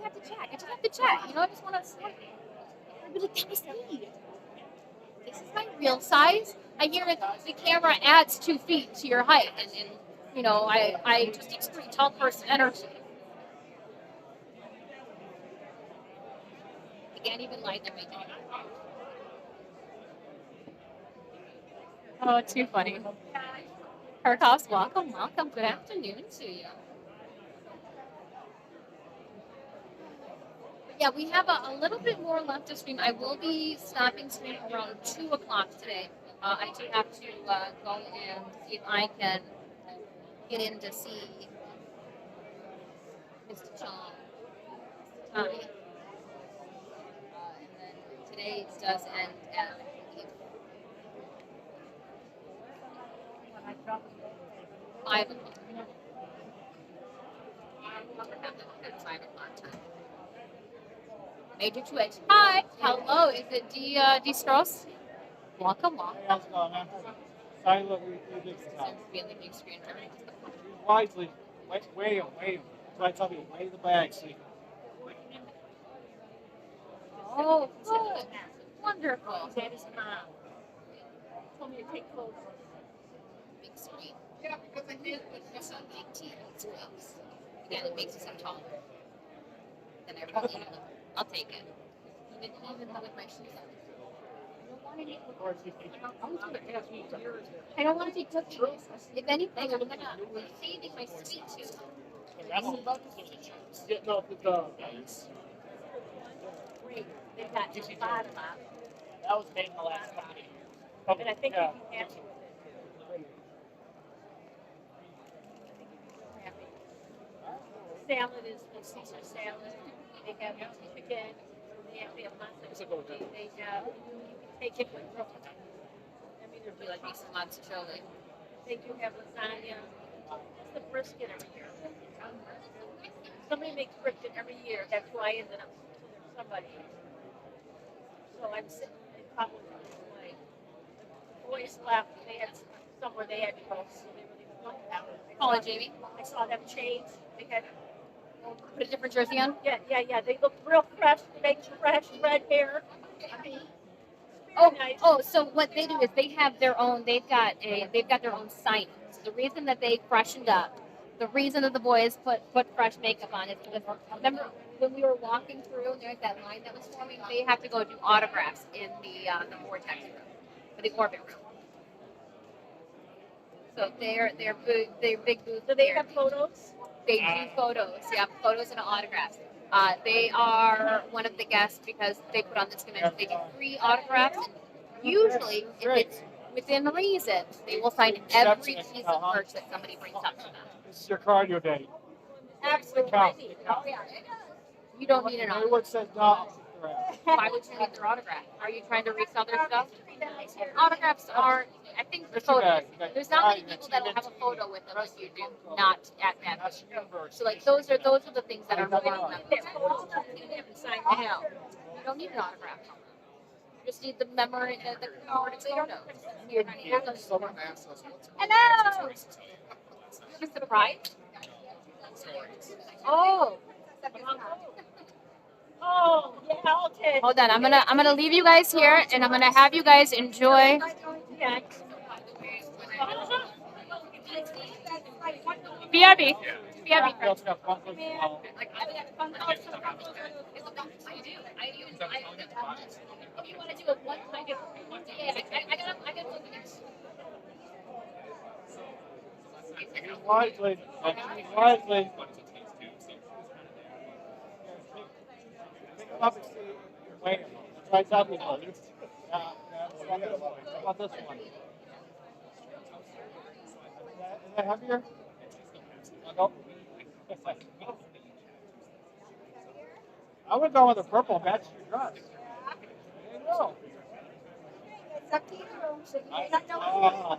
I just have to check. You know, I just want to. I'd be like, that was me. This is my real size. I hear it. The camera adds 2 feet to your height, and you know, I just excrete tall person energy. I can't even lie there right now. Oh, too funny. Kirkhoffs, welcome. Good afternoon to you. Yeah, we have a little bit more left to stream. I will be stopping stream around 2 o'clock today. I do have to go and see if I can get in to see Mr. John. Tommy. And then today's does end at, I believe, 5 o'clock. At 5 o'clock time. Major Twitch. Hi. Hello. Is it D Strauss? Welcome. Hey, how's it going, man? Sorry, look, we did some time. Really big screen. Wisely. Weigh him. That's why I tell you, weigh the bag. So you can... Oh, good. Wonderful. Daddy's mom told me to take photos. Big screen. Yeah, because I did put this on 18 screens. Again, it makes it so taller. Then I really need it. I'll take it. Even with my shoes on. I don't want to take cookies. If anything, I'm saving my sweet tooth. Getting up with the. They got the bottom up. That was made in the last body. And I think you can have salad is the Caesar salad. They have chicken. They have mustard. They have, you can take it with broth. I mean, It'd be like some mozzarella. they do have lasagna. It's the brisket every year. Somebody makes brisket every year. That's who I ended up with. Somebody. So I'm sitting in public this way. The boys left. They had somewhere they had to go. So they really went out. Call it, Jamie. I saw them change. They had Put a different jersey on. yeah. They look real fresh, baked fresh, red hair. I mean, Oh, nice. so what they do is they have their own. They've got their own sign. So the reason that they freshened up, the reason that the boys put fresh makeup on is because remember when we were walking through and there's that line that was forming. They have to go do autographs in the vortex room, or the orbit room. So they're big booth. Do they have photos? They do photos, photos and autographs. They are one of the guests because they put on this convention. They do free autographs. And usually, if it's within reason, they will sign every piece of merch that somebody brings up to them. This is your cardio day. Absolutely. Count. Oh, yeah. You don't need an autograph. Everyone says no. Why would you need their autograph? Are you trying to resell their stuff? Autographs are, I think, the photos. There's not many people that will have a photo with them like you do, not at that. So like those are the things that are really memorable. No, you don't need an autograph. You just need the memory, the commemorative photos. Hello. You have a surprise? Oh, yeah, I'll take. Hold on, I'm gonna leave you guys here, and I'm gonna have you guys enjoy. Yeah. BRB. BRB. Field trip, one place to go. If you want to do it one time, yeah, I gotta look at this. Choose wisely. Choose wisely. Pick them up and see. Wait, try something. Yeah, how about this one? Is that heavier? Nope. I would go with the purple. Match your dress. There you go. It's up to you. I don't know.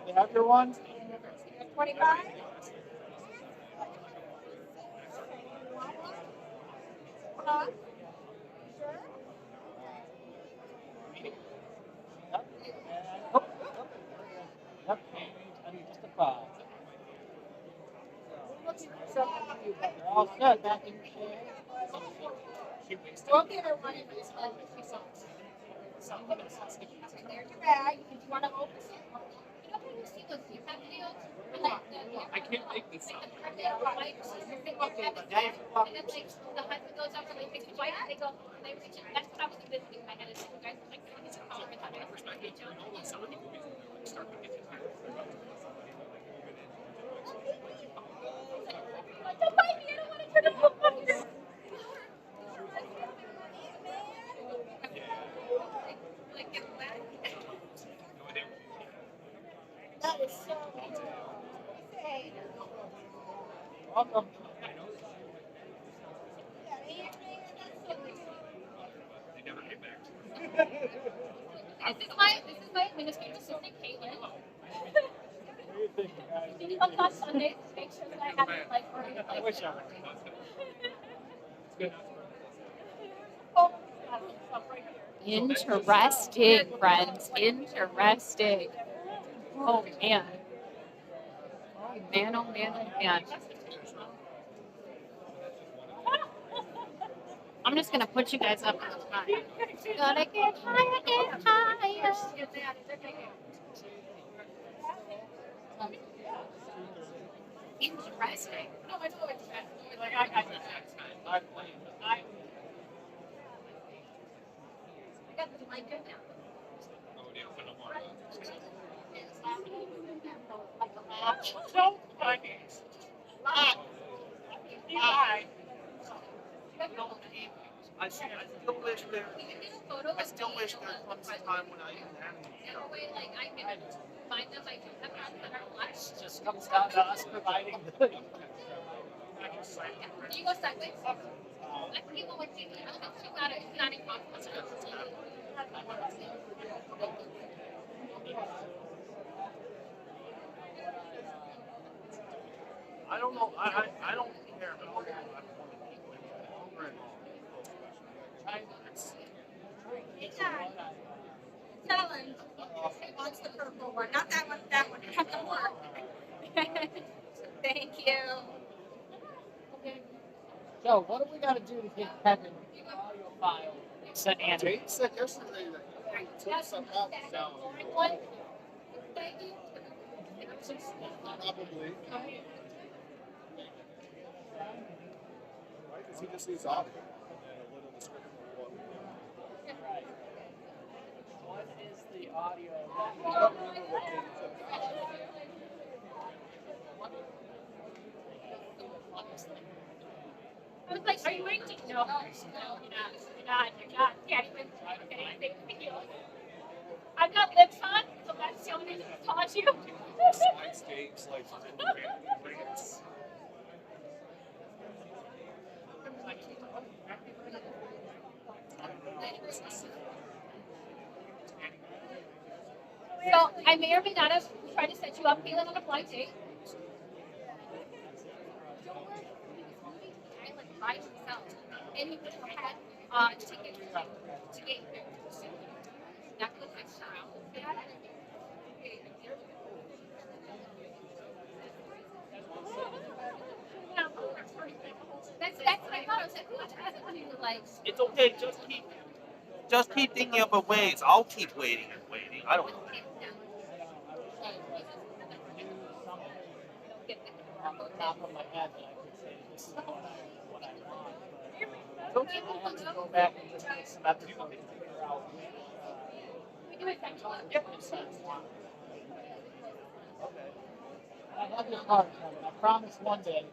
The heavier one? 25? Huh? Sure. Yep. I mean, just a 5. You're all set. Back in your chair. We'll give her one of these. There's your bag. If you want to open it. You know how you see those YouTube videos? I can't make this up. And then like the husband goes up and they fix the wife and they go, they reach it. That's what I was envisioning in my head. Is you guys like, it's a common time. Don't bite me, I don't want to turn it off. That is so cool. Say. Welcome. This is my administrative assistant, Caitlin. What do you think, guys? She comes on Sundays to make sure that I have it like I wish I would. Interesting, friends. Interesting. Oh man. Oh man, oh man, oh man. I'm just gonna put you guys up on the line. Gotta get higher, get higher. Interesting. No, I know it's bad. Like I got this. I got the mic good now. Don't funny. I still wish there comes a time when I can have It just comes down to us providing the. Do you go sideways? I think you go with TV. I don't think it's not impossible. I don't know. I don't care at all. Tell him. He wants the purple one. Not that one, that one. Have to work. Thank you. So, what do we got to do to get Kevin audio file sent Andy? Jane said yesterday that he took some out. Probably. Right? Because he just needs audio and then a little description of what. Right. What is the audio that I don't remember what Jane said. I was like, are you ready to? No, you're not. Can't even. Okay, thank you. I've got lips on, so that's the only reason I taught you. Side stage, like, France. So I may or may not have tried to set you up, Caitlin, on a blind date. Don't worry, I like by himself, and he would have had tickets to get here. Not going to fix around with that. That's what I thought. I was like, who has like? It's okay, just keep. Just keep thinking of a ways. I'll keep waiting and waiting. I don't know. On the top of my head that I could say this is what I want. But I have to go back and listen to some episodes to figure out We do it eventually. which I want. I have your card, Kevin. I promise one day.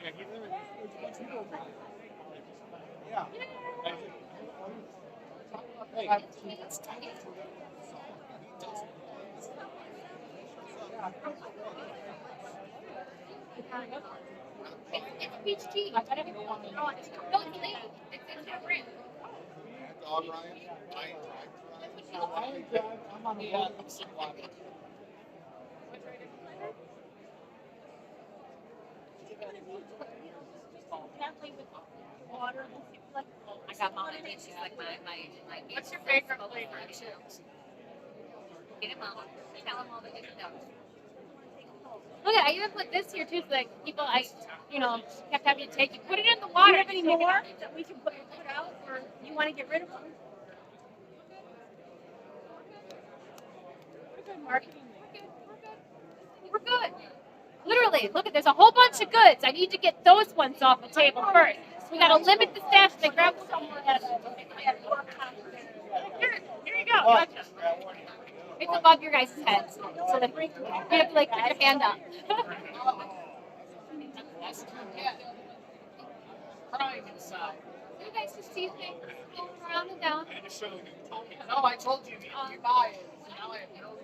Yeah, he literally, there's a bunch of people over here. Yeah. Hey, It's peach tea. I got everything on it. No, it's late. It's in that room. Dog Ryan. I'm on the water. Water. I got mom and she's like my What's your favorite flavor? Get him on. Tell him all the good stuff. Look at, I even put this here too, so like people kept having to take it. Put it in the water. Do you have any more that we can put out, or you want to get rid of them? We're good marketing. We're good. Literally, look at there's a whole bunch of goods. I need to get those ones off the table first. So we gotta limit the stash. They grab someone at here you go. Gotcha. It's above your guys' heads. So that you have to like put your hand up. That's crying inside. You guys just see things around and down. No, I told you you buy it. Now I have no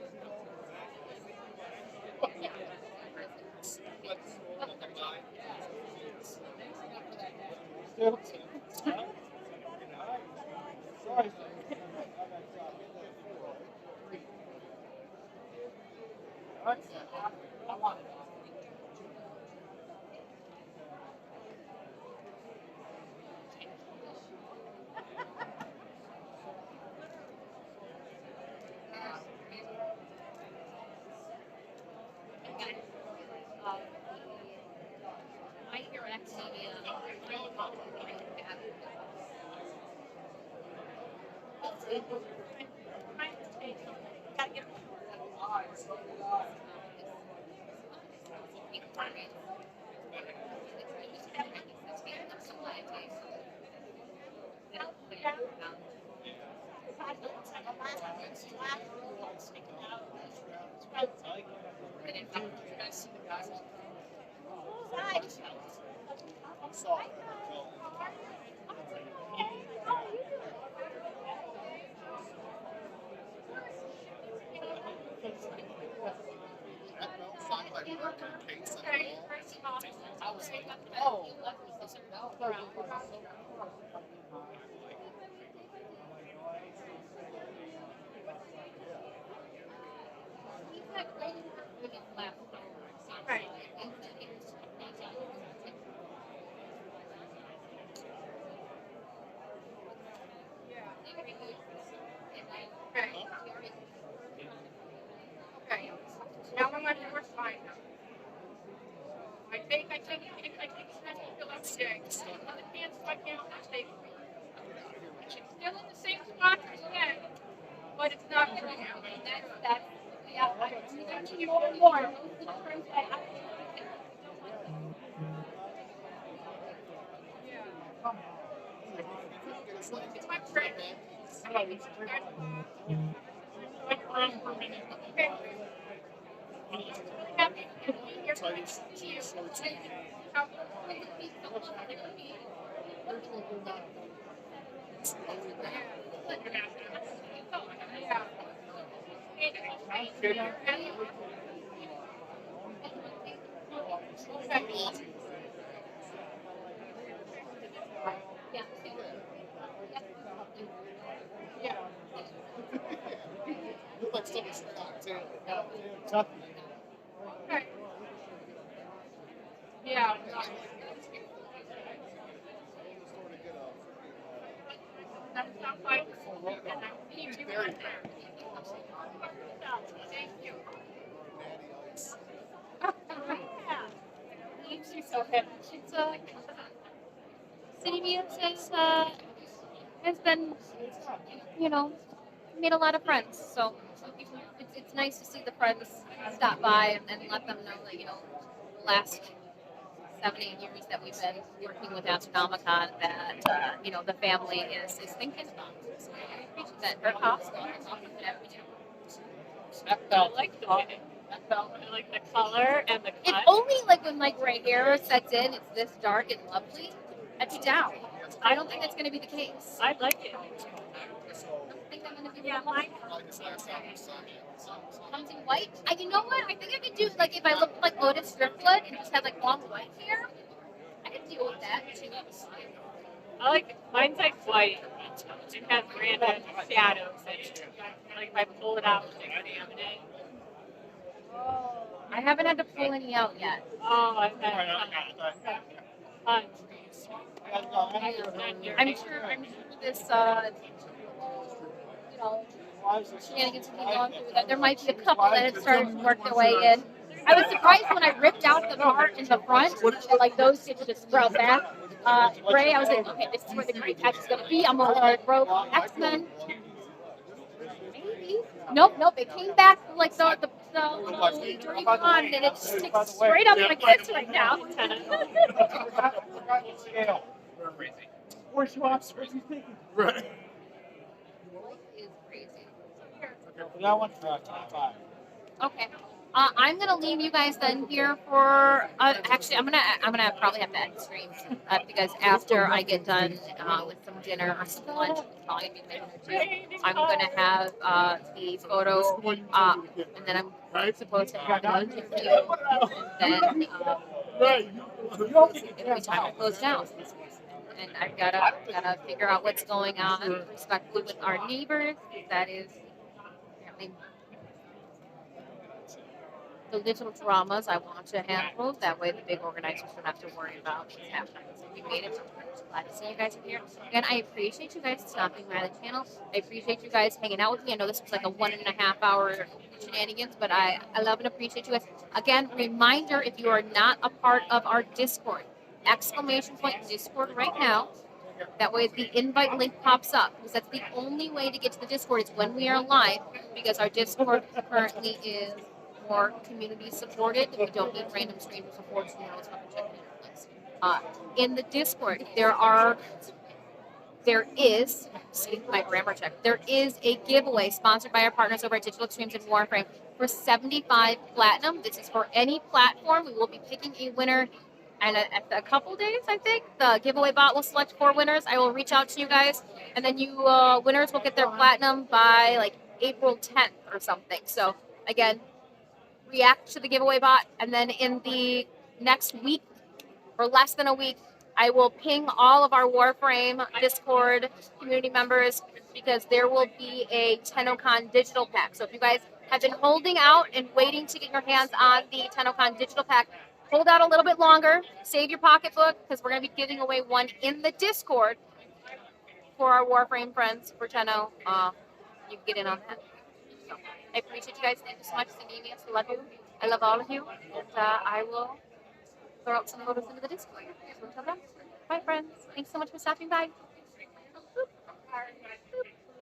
Sorry. I want it. I hear actually Okay. Now I'm on your side. I take a stretch until every day. Other hands stuck out, I stay free. It's still in the same spot as today, but it's not going to happen. That's yeah. I'm going to give you one more. It's my friend. Okay. Happy to be here. Nice to meet you. How yeah. Look like someone's cocktail. Okay. Yeah. stop by and I see you right there. Thank you. Yeah. She's so hip. She's City Muse has been, made a lot of friends. So it's nice to see the friends stop by and let them know that, the last 7, 8 years that we've been working with Astronomicon, that, the family is thinking about us. So I appreciate that. Her hospital is often I like the way I like the color and the It's cut. only like when my gray hair sets in, it's this dark and lovely. I'd be down. I don't think that's going to be the case. I like it. I don't think I'm going to be Yeah, able to mine. comes in white. You know what? I think I could do, like, if I looked like Otis Driftwood and just had like long white hair, I could deal with that too. I like mine's like white. It has random shadows. And, like if I pull it out and examine it. I haven't had to pull any out yet. Oh, I've had tons. I'm sure this, shenanigans will be going through that. There might be a couple that have started to work their way in. I was surprised when I ripped out the part in the front, and like those kids just sprout back. Gray, I was like, okay, this is where the gray patch is going to be. I'm going to throw X-Men. Maybe. Nope. It came back like the dirty pond, and it sticks straight up like this right now. Where's your office? Where's he thinking? Right. Is crazy. That one's 25. Okay. I'm gonna leave you guys then here for. Actually, I'm gonna probably have to end the stream because after I get done with some dinner or some lunch, probably gonna be dinner too. I'm gonna have the photo, and then I'm supposed to have lunch with you, and then it'll be time to close down. And I've gotta figure out what's going on respectfully with our neighbors. That is apparently the little dramas I want to handle. That way the big organizers don't have to worry about what's happening. So we made it. I'm just glad to see you guys in here. And I appreciate you guys stopping by the channel. I appreciate you guys hanging out with me. I know this was like a 1.5 hour shenanigans, but I love and appreciate you guys. Again, reminder, if you are not a part of our Discord, ! Discord right now. That way the invite link pops up, because that's the only way to get to the Discord is when we are live, because our Discord currently is more community supported. We don't need random strangers, unfortunately. I was fucking checking in place. In the Discord, there is, see my grammar check, there is a giveaway sponsored by our partners over at Digital Extremes and Warframe for 75 platinum. This is for any platform. We will be picking a winner. And a couple days, I think, the giveaway bot will select 4 winners. I will reach out to you guys, and then you winners will get their platinum by like April 10th or something. So again, react to the giveaway bot, and then in the next week or less than a week, I will ping all of our Warframe Discord community members, because there will be a TennoCon digital pack. So if you guys have been holding out and waiting to get your hands on the TennoCon digital pack, hold out a little bit longer, save your pocketbook, because we're going to be giving away one in the Discord for our Warframe friends for Tenno. You can get in on that. So, I appreciate you guys. Thank you so much. Cindy, I love you. I love all of you. And I will throw out some photos into the Discord. So until then, bye, friends. Thanks so much for stopping by.